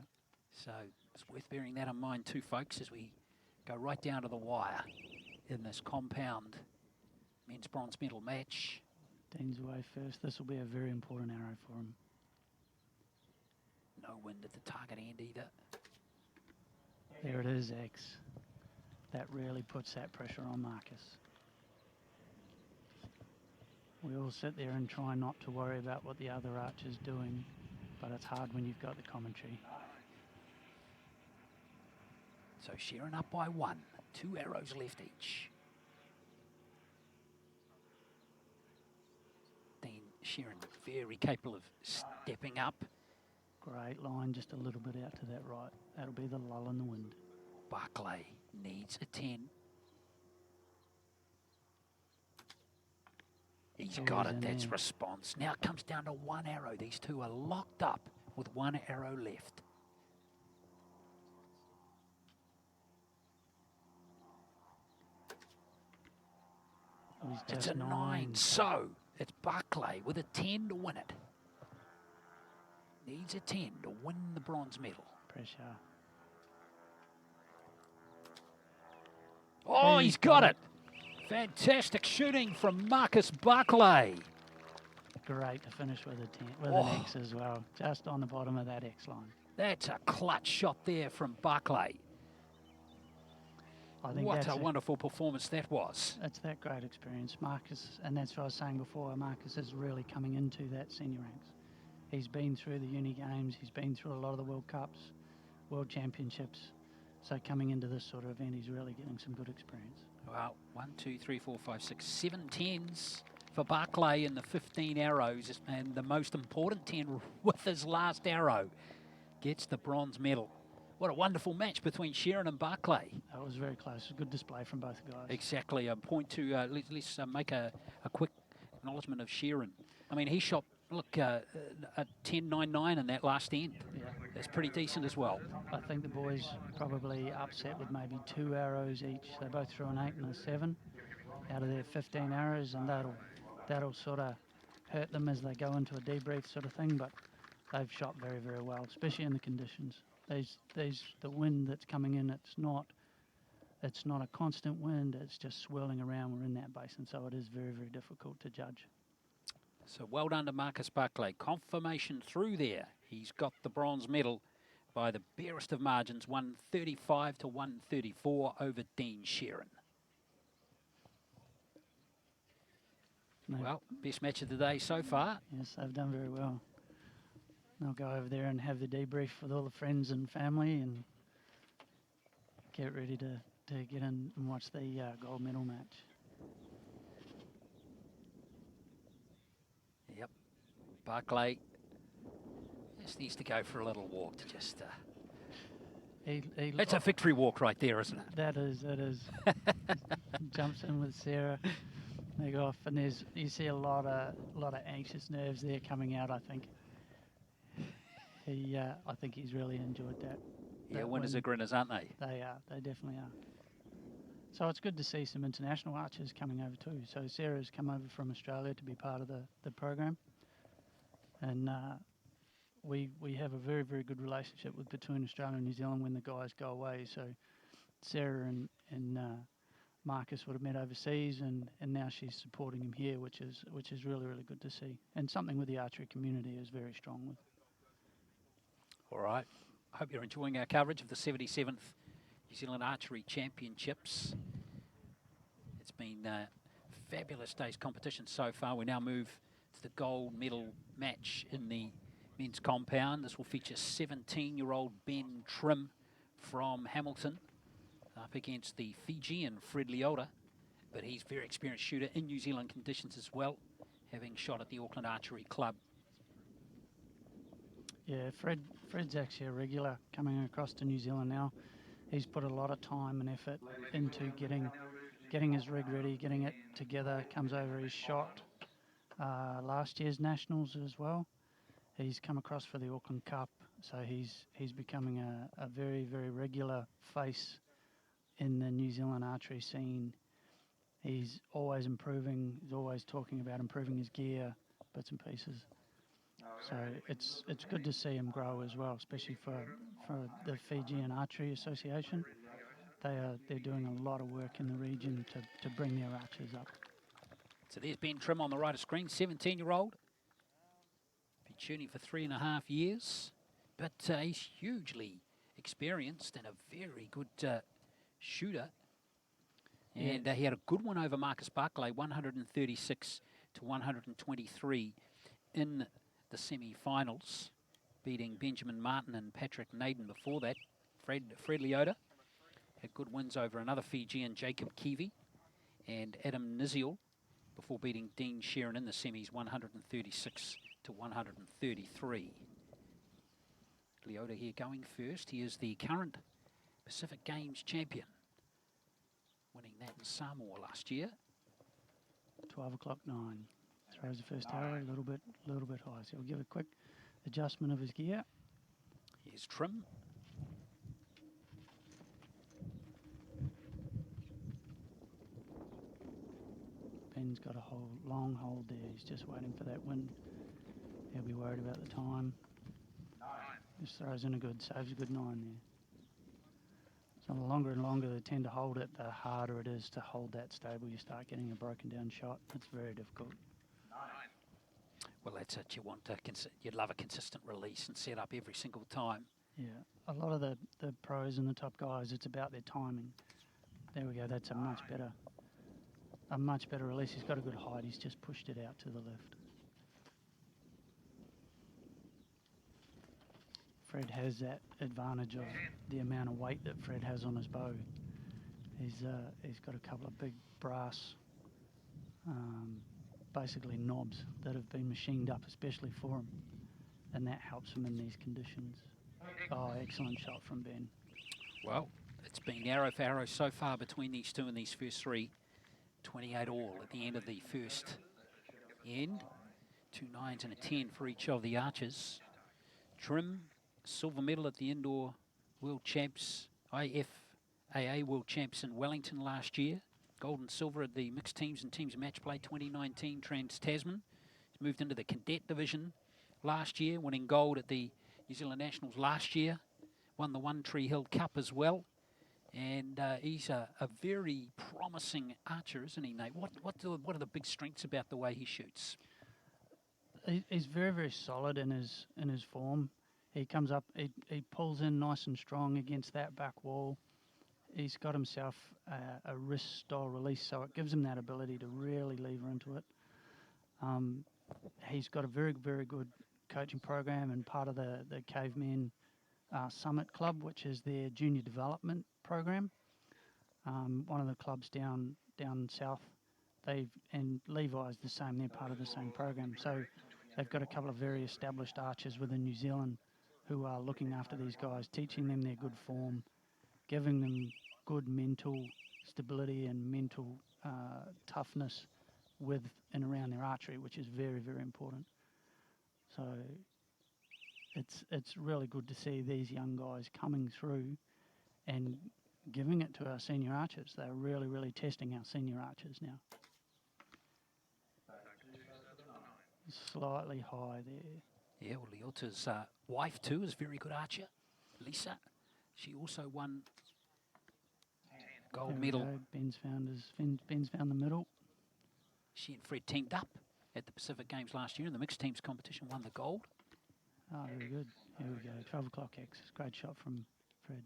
So it's worth bearing that in mind too, folks, as we go right down to the wire in this compound men's bronze medal match. Dean's away first. This will be a very important arrow for him. No wind at the target end either. There it is, X. That really puts that pressure on Marcus. We all sit there and try not to worry about what the other archer's doing, but it's hard when you've got the commentary. So Sheerin up by 1. 2 arrows left each. Then Sheerin very capable of stepping up. Great line, just a little bit out to that right. That'll be the lull in the wind. Barclay needs a 10. He's got always it. in That's there. response. Now it comes down to one arrow. These two are locked up with one arrow left. He's It's just a 9. So it's Barclay with a 10 to win it. Needs a 10 to win the bronze medal. Pressure. Oh, he's got it. Fantastic shooting from Marcus Barclay. Great to finish with a 10, with Oh. an X as well, just on the bottom of that X line. That's a clutch shot there from Barclay. I think What that's a wonderful performance that was. That's that great experience. Marcus, and that's what I was saying before, Marcus is really coming into that senior ranks. He's been through the uni games, he's been through a lot of the World Cups, World Championships. So coming into this sort of event, he's really getting some good experience. Well, 1, 2, 3, 4, 5, 6, 7 10s for Barclay in the 15 arrows, and the most important 10 with his last arrow gets the bronze medal. What a wonderful match between Sheerin and Barclay. That was very close. A good display from both guys. Exactly. A point to, let's make a quick acknowledgement of Sheerin. I mean, he shot, look, a 10.99 in that last end. Yeah. That's pretty decent as well. I think the boys probably upset with maybe 2 arrows each. They both threw an 8 and a 7 out of their 15 arrows, and that'll sort of hurt them as they go into a debrief sort of thing. But they've shot very, very well, especially in the conditions. The wind that's coming in, it's not a constant wind. It's just swirling around. We're in that basin, so it is very, very difficult to judge. So well done to Marcus Barclay. Confirmation through there. He's got the bronze medal by the barest of margins, 135 to 134 over Dean Sheerin. No. Well, best match of the day so far. Yes, they've done very well. They'll go over there and have the debrief with all the friends and family and get ready to get in and watch the gold medal match. Yep. Barclay just needs to go for a little walk to just... That's a victory walk right there, isn't it? That is. Jumps in with Sarah. They go off, and you see a lot of anxious nerves there coming out. I think I think he's really enjoyed that. Yeah, that winners win. are grinners, aren't they? They are. They definitely are. So it's good to see some international archers coming over too. So Sarah's come over from Australia to be part of the program, and we have a very, very good relationship between Australia and New Zealand when the guys go away. So Sarah and Marcus would have met overseas, and now she's supporting him here, which is really, really good to see, and something with the archery community is very strong with. All right. I hope you're enjoying our coverage of the 77th New Zealand Archery Championships. It's been a fabulous day's competition so far. We now move to the gold medal match in the men's compound. This will feature 17-year-old Ben Trim from Hamilton up against the Fijian Fred Leota. But he's a very experienced shooter in New Zealand conditions as well, having shot at the Auckland Archery Club. Yeah, Fred's actually a regular coming across to New Zealand now. He's put a lot of time and effort into getting his rig ready, getting it together. Comes over, he's shot last year's Nationals as well. He's come across for the Auckland Cup, so he's becoming a very, very regular face in the New Zealand archery scene. He's always improving. He's always talking about improving his gear, bits and pieces. So it's good to see him grow as well, especially for the Fijian Archery Association. They're doing a lot of work in the region to bring their archers up. So there's Ben Trim on the right of screen, 17-year-old. Been shooting for 3.5 years, but he's hugely experienced and a very good shooter. And he had a good one over Marcus Barclay, 136 to 123 in the semi-finals, beating Benjamin Martin and Patrick Naden before that. Fred Leota had good wins over another Fijian, Jacob Kiwi, and Adam Niziel before beating Dean Sheerin in the semis, 136 to 133. Leota here going first. He is the current Pacific Games champion, winning that in Samoa last year. 12 o'clock 9. Throws the first arrow a little bit high. So he'll give a quick adjustment of his gear. Here's Trim. Ben's got a long hold there. He's just waiting for that wind. He'll be worried about the time. Just throws in saves a good 9 there. So the longer and longer they tend to hold it, the harder it is to hold that stable. You start getting a broken down shot. It's very difficult. Well, that's it. You want you'd love a consistent release and set up every single time. Yeah, a lot of the pros and the top guys, it's about their timing. There we go. That's a much better release. He's got a good height. He's just pushed it out to the left. Fred has that advantage of the amount of weight that Fred has on his bow. He's got a couple of big brass, basically knobs that have been machined up especially for him, and that helps him in these conditions. Oh, excellent shot from Ben. Well, it's been arrow for arrow so far between these two in these first three. 28 all at the end of the first end. 2 9s and a 10 for each of the archers. Trim, silver medal at the Indoor World Champs, IFAA World Champs in Wellington last year. Gold and silver at the mixed teams and teams match play 2019 Trans-Tasman. He's moved into the cadet division last year, winning gold at the New Zealand Nationals last year. Won the One Tree Hill Cup as well. And he's a very promising archer, isn't he, Nate? What are the big strengths about the way he shoots? He's very, very solid in his form. He comes up, he pulls in nice and strong against that back wall. He's got himself a wrist style release, so it gives him that ability to really lever into it. He's got a very, very good coaching program and part of the Cavemen Summit Club, which is their junior development program. One of the clubs down south, and Levi's the same, they're part of the same program. So they've got a couple of very established archers within New Zealand who are looking after these guys, teaching them their good form, giving them good mental stability and mental toughness with and around their archery, which is very, very important. So it's really good to see these young guys coming through and giving it to our senior archers. They're really, really testing our senior archers now. Slightly high there. Yeah, well, Leota's wife too is a very good archer, Lisa. She also won gold medal. Ben's found the middle. She and Fred teamed up at the Pacific Games last year in the mixed teams competition, won the gold. Oh, very good. Here we go. 12 o'clock X. Great shot from Fred.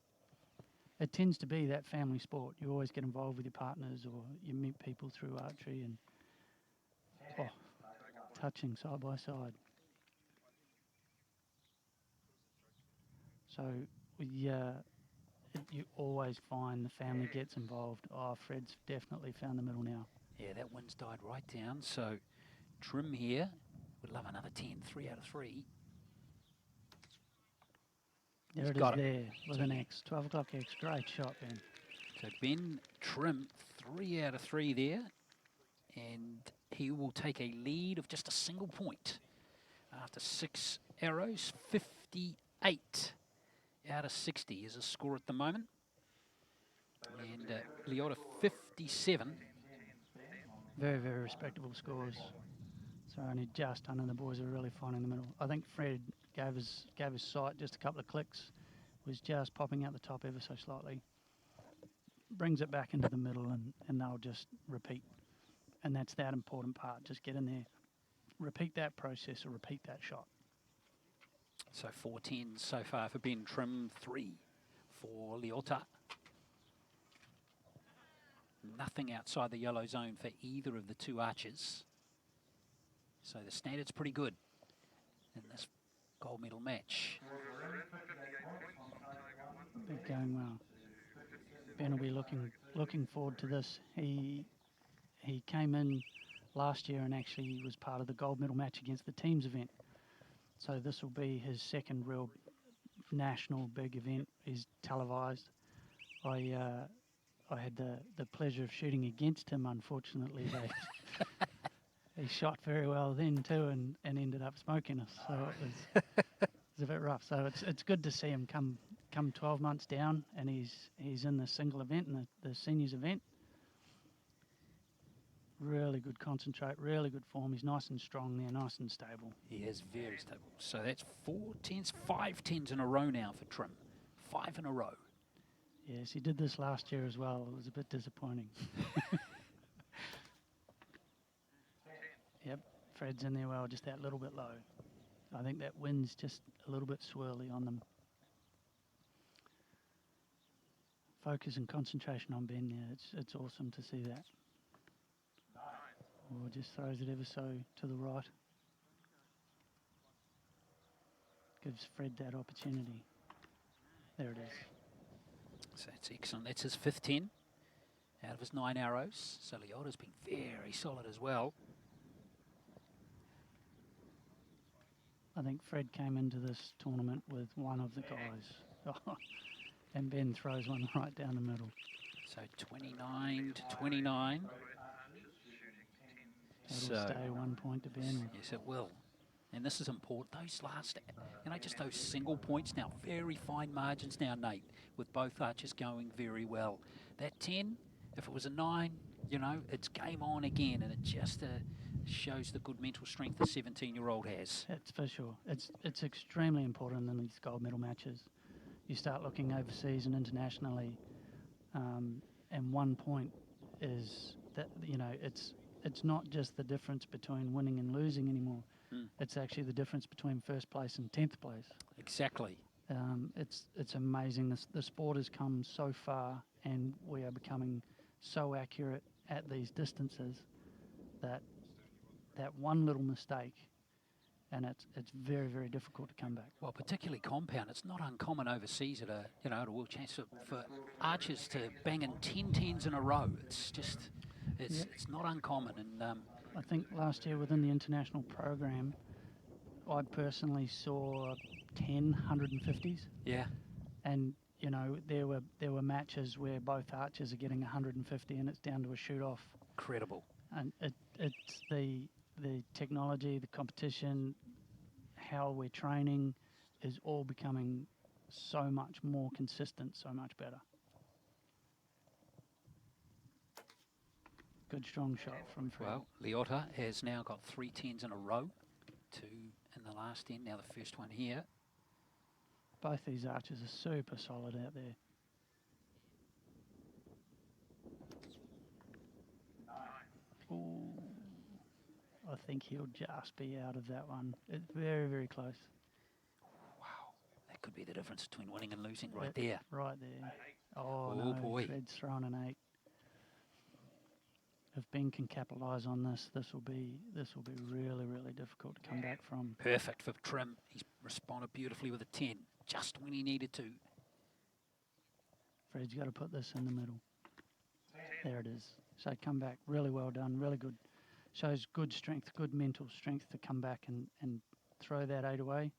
It tends to be that family sport. You always get involved with your partners or you meet people through archery and touching side by side. So you always find the family gets involved. Oh, Fred's definitely found the middle now. Yeah, that wind's died right down. So Trim here would love another 10, 3 out of 3. There it is there with an X. 12 o'clock X. Great shot, Ben. So Ben Trim, 3 out of 3 there. And he will take a lead of just a single point. After 6 arrows, 58 out of 60 is a score at the moment. And Leota 57. Very, very respectable scores. So only just under. The boys are really fine in the middle. I think Fred gave his sight just a couple of clicks, was just popping out the top ever so slightly. Brings it back into the middle and they'll just repeat. And that's that important part. Just get in there, repeat that process or repeat that shot. So 4-10 so far for Ben Trim, 3 for Leota. Nothing outside the yellow zone for either of the two archers. So the standard's pretty good in this gold medal match. Big going well. Ben will be looking forward to this. He came in last year and actually was part of the gold medal match against the teams event. So this will be his second real national big event. He's televised. I had the pleasure of shooting against him. Unfortunately, he shot very well then too, and ended up smoking us. So it was a bit rough. So it's good to see him come 12 months down, and he's in the single event and the seniors event. Really good concentrate, really good form. He's nice and strong there, nice and stable. He is very stable. So that's 5 tens in a row now for Trim. 5 in a row. Yes, he did this last year as well. It was a bit disappointing. Yep, Fred's in there well, just that little bit low. I think that wind's just a little bit swirly on them. Focus and concentration on Ben there. It's awesome to see that. Or just throws it ever so to the right. Gives Fred that opportunity. There it is. So that's excellent. That's his 5th 10 out of his 9 arrows. So Leota's been very solid as well. I think Fred came into this tournament with one of the guys. And Ben throws one right down the middle. So 29 to 29. That'll stay 1 point to Ben. Yes, it will. And this is important. Those last, just those single points now, very fine margins now, Nate, with both archers going very well. That 10, if it was a 9, it's game on again, and it just shows the good mental strength the 17-year-old has. That's for sure. It's extremely important in these gold medal matches. You start looking overseas and internationally, and 1 point is that, it's not just the difference between winning and losing anymore. It's actually the difference between 1st place and 10th place. Exactly. It's amazing. The sport has come so far, and we are becoming so accurate at these distances that one little mistake, and it's very, very difficult to come back. Well, particularly compound. It's not uncommon overseas at a World Championship for archers to bang in 10 tens in a row. It's just, it's not uncommon. And I think last year within the international program, I personally saw 10 150s. Yeah. And there were matches where both archers are getting 150, and it's down to a shoot-off. Incredible. And it's the technology, the competition, how we're training is all becoming so much more consistent, so much better. Good strong shot from Fred. Well, Leota has now got 3 tens in a row, 2 in the last 10, now the first one here. Both these archers are super solid out there. Ooh, I think he'll just be out of that one. It's very, very close. Wow, that could be the difference between winning and losing right there. Right there. Oh, Oh, no, boy. Fred's thrown an 8. If Ben can capitalise on this, this will be really, really difficult to come back from. Perfect for Trim. He's responded beautifully with a 10, just when he needed to. Fred's got to put this in the middle. There it is. So come back, really well done, really good. Shows good strength, good mental strength to come back and throw that 8 away,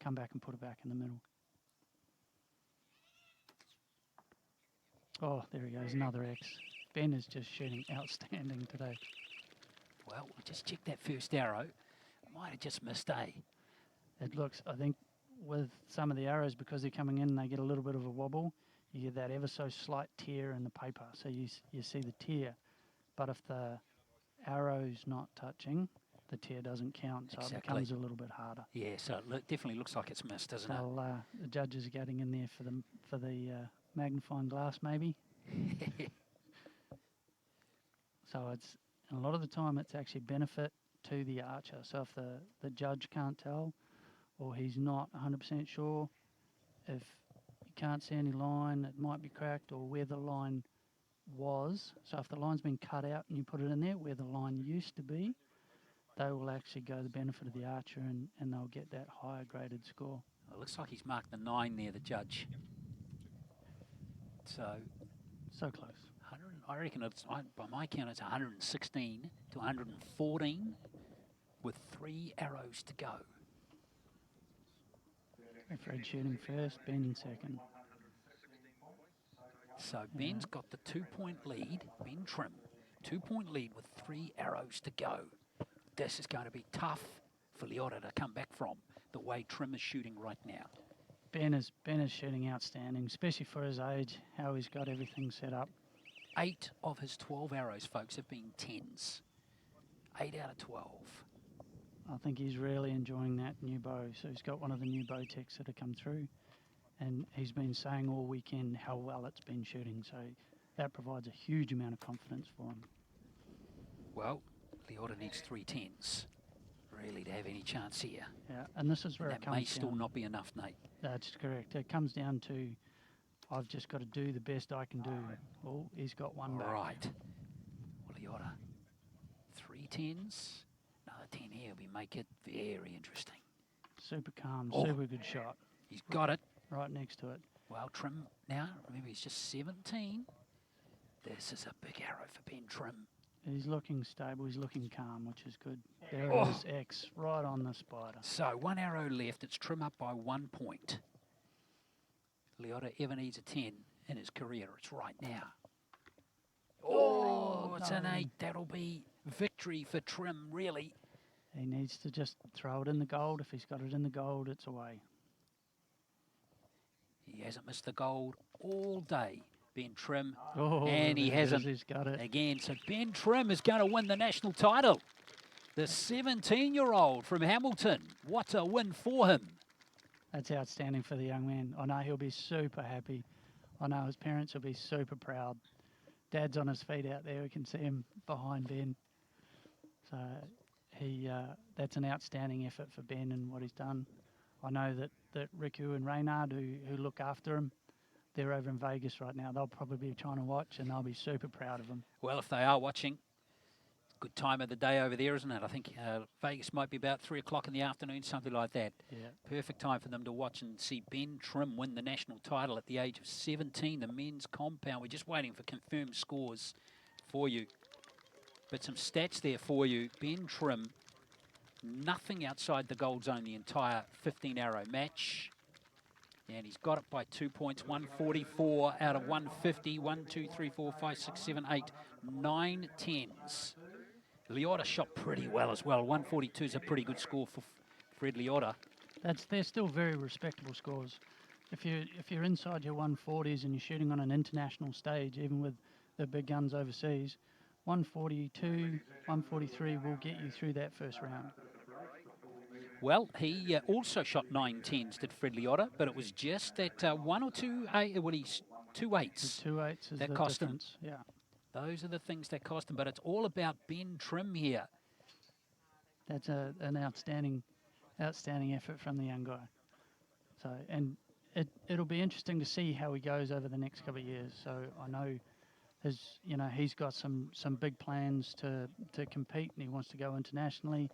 come back and put it back in the middle. Oh, there he goes, another X. Ben is just shooting outstanding today. Well, we just checked that first arrow. Might have just missed A. It looks, I think, with some of the arrows, because they're coming in, they get a little bit of a wobble. You get that ever so slight tear in the paper, so you see the tear. But if the arrow's not touching, the tear doesn't count, so Exactly. It becomes a little bit harder. Yeah, so it definitely looks like it's missed, doesn't it? So the judges are getting in there for the magnifying glass, maybe. So it's, and a lot of the time it's actually benefit to the archer. So if the judge can't tell, or he's not 100% sure, if you can't see any line, it might be cracked, or where the line was. So if the line's been cut out and you put it in there where the line used to be, they will actually go the benefit of the archer, and they'll get that higher graded score. Well, it looks like he's marked the 9 there, the judge. So close. I reckon it's, by my count, it's 116 to 114 with 3 arrows to go. Fred shooting first, Ben second. So Ben's got the 2-point lead, Ben Trim, 2-point lead with 3 arrows to go. this is going to be tough for Leota to come back from, the way Trim is shooting right now. Ben is shooting outstanding, especially for his age, how he's got everything set up. 8 of his 12 arrows, folks, have been 10s. 8 out of 12. I think he's really enjoying that new bow. So he's got one of the new bow techs that have come through, and he's been saying all weekend how well it's been shooting. So that provides a huge amount of confidence for him. Well, Leota needs 3 10s, really, to have any chance here. Yeah, and this is where it That may comes still down. not be enough, Nate. That's correct. It comes down to, I've just got to do the best I can do. Oh, he's got one back. Right. Well, Leota, 3 10s, another 10 here will make it very interesting. Super calm, Oh. super good shot. He's got it. Right next to it. Well, Trim now, remember he's just 17. This is a big arrow for Ben Trim. He's looking stable, he's looking calm, which is good. There Oh. it is, X, right on the spider. So 1 arrow left. It's Trim up by 1 point. Leota ever needs a 10 in his career. It's right now. Oh, it's an no. 8. That'll be victory for Trim, really. He needs to just throw it in the gold. If he's got it in the gold, it's away. He hasn't missed the gold all day, Ben Trim. Oh, And he there it is, hasn't He's got it. again. So Ben Trim is going to win the national title. The 17-year-old from Hamilton. What a win for him. That's outstanding for the young man. I know he'll be super happy. I know his parents will be super proud. Dad's on his feet out there. We can see him behind Ben. So that's an outstanding effort for Ben and what he's done. I know that Riku and Reynard, who look after him, they're over in Vegas right now. They'll probably be trying to watch, and they'll be super proud of him. Well, if they are watching, good time of the day over there, isn't it? I think Vegas might be about 3 o'clock in the afternoon, something like that. Yeah. Perfect time for them to watch and see Ben Trim win the national title at the age of 17, the men's compound. We're just waiting for confirmed scores for you. But some stats there for you. Ben Trim, nothing outside the gold zone the entire 15-arrow match. And he's got it by 2 points, 144 out of 150. 1, 2, 3, 4, 5, 6, 7, 8, 9 10s. Leota shot pretty well as well. 142 is a pretty good score for Fred Leota. They're still very respectable scores. If you're inside your 140s and you're shooting on an international stage, even with the big guns overseas, 142, 143 will get you through that first round. Well, he also shot 9 10s, did Fred Leota, but it was just that 1 or 2, he's 2 8s. 2 8s is That the cost him. difference. Yeah. Those are the things that cost him, but it's all about Ben Trim here. That's an outstanding effort from the young guy. So, and it'll be interesting to see how he goes over the next couple of years. So I know he's got some big plans to compete, and he wants to go internationally.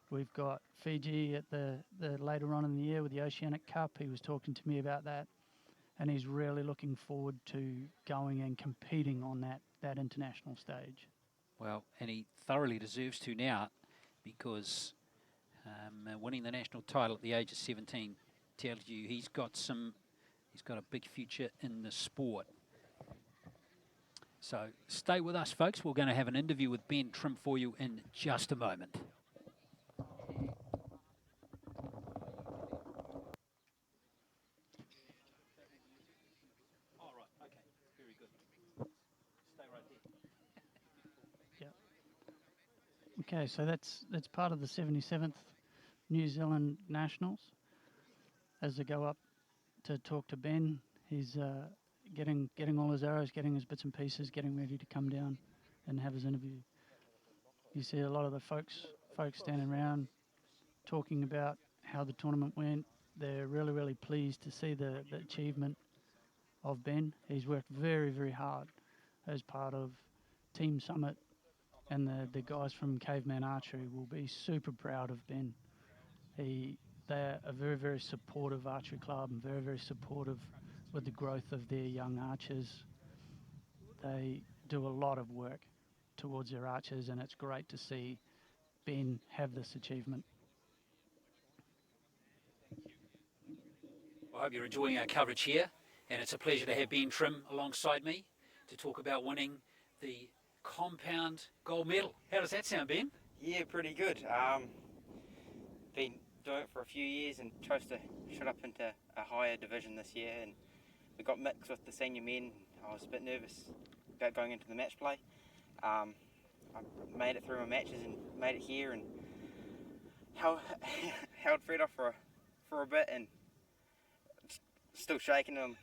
We've got FIJI at the later on in the year with the Oceanic Cup. He was talking to me about that, and he's really looking forward to going and competing on that international stage. Well, and he thoroughly deserves to now, because winning the national title at the age of 17 tells you he's got a big future in the sport. So stay with us, folks. We're going to have an interview with Ben Trim for you in just a moment. All right. Okay. Very good. Stay right there. Okay, so that's part of the 77th New Zealand Nationals. As they go up to talk to Ben, he's getting all his arrows, getting his bits and pieces, getting ready to come down and have his interview. You see a lot of the folks standing around talking about how the tournament went. They're really, really pleased to see the achievement of Ben. He's worked very, very hard as part of Team Summit, and the guys from Caveman Archery will be super proud of Ben. They're a very, very supportive archery club and very, very supportive with the growth of their young archers. They do a lot of work towards their archers, and it's great to see Ben have this achievement. I hope you're enjoying our coverage here, and it's a pleasure to have Ben Trim alongside me to talk about winning the compound gold medal. How does that sound, Ben? Yeah, pretty good. Been doing it for a few years and chose to shot up into a higher division this year, and we got mixed with the senior men. I was a bit nervous about going into the match play. I made it through my matches and made it here, and held Fred off for a bit, and still shaking on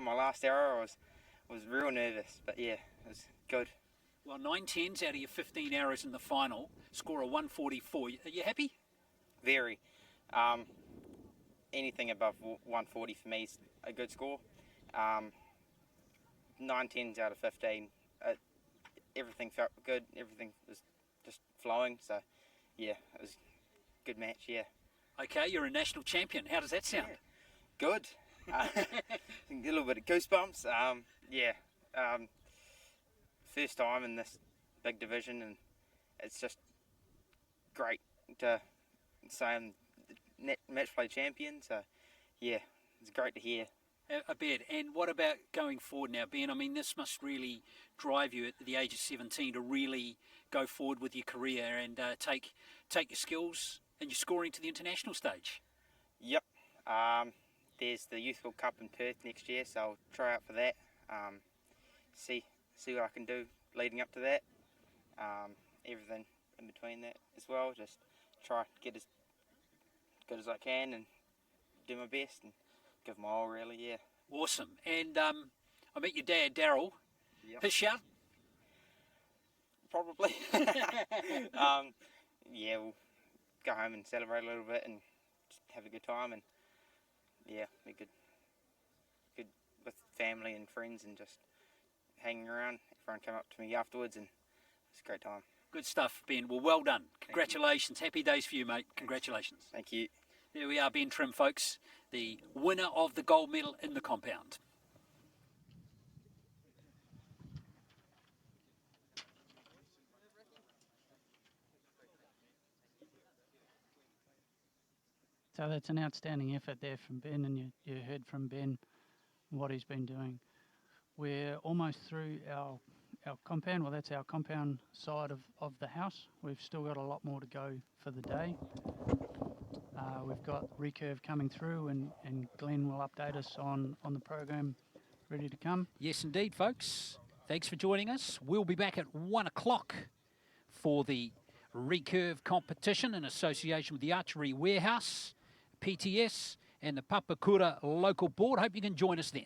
my last arrow. I was real nervous, but yeah, it was good. Well, 9 tens out of your 15 arrows in the final, score of 144. Are you happy? Very. Anything above 140 for me is a good score. 9 tens out of 15. Everything felt good. Everything was just flowing. So, yeah, it was a good match, yeah. Okay, you're a national champion. How does that sound? Yeah. Good. A little bit of goosebumps. First time in this big division, and it's just great to say I'm the match play champion. So, yeah, it's great to hear. I bet. And what about going forward now, Ben? I mean, this must really drive you at the age of 17 to really go forward with your career and take your skills and your scoring to the international stage. Yep. There's the Youth World Cup in Perth next year, so I'll try out for that. See what I can do leading up to that. Everything in between that as well. Just try to get as good as I can and do my best and give my all, really, yeah. Awesome. And I met your dad, Daryl. Yep. His shout? Probably. Yeah, we'll go home and celebrate a little bit and just have a good time, and yeah, be good with family and friends and just hanging around. Everyone came up to me afterwards, and it was a great time. Good stuff, Ben. Well done. Congratulations. Happy days for you, mate. Congratulations. Thank you. There we are, Ben Trim, folks, the winner of the gold medal in the compound. So that's an outstanding effort there from Ben, and you heard from Ben what he's been doing. We're almost through our compound. Well, that's our compound side of the house. We've still got a lot more to go for the day. We've got recurve coming through, and Glenn will update us on the program ready to come. Yes, indeed, folks. Thanks for joining us. We'll be back at 1 o'clock for the recurve competition in association with the Archery Warehouse, PTS, and the Papakura local board. Hope you can join us then.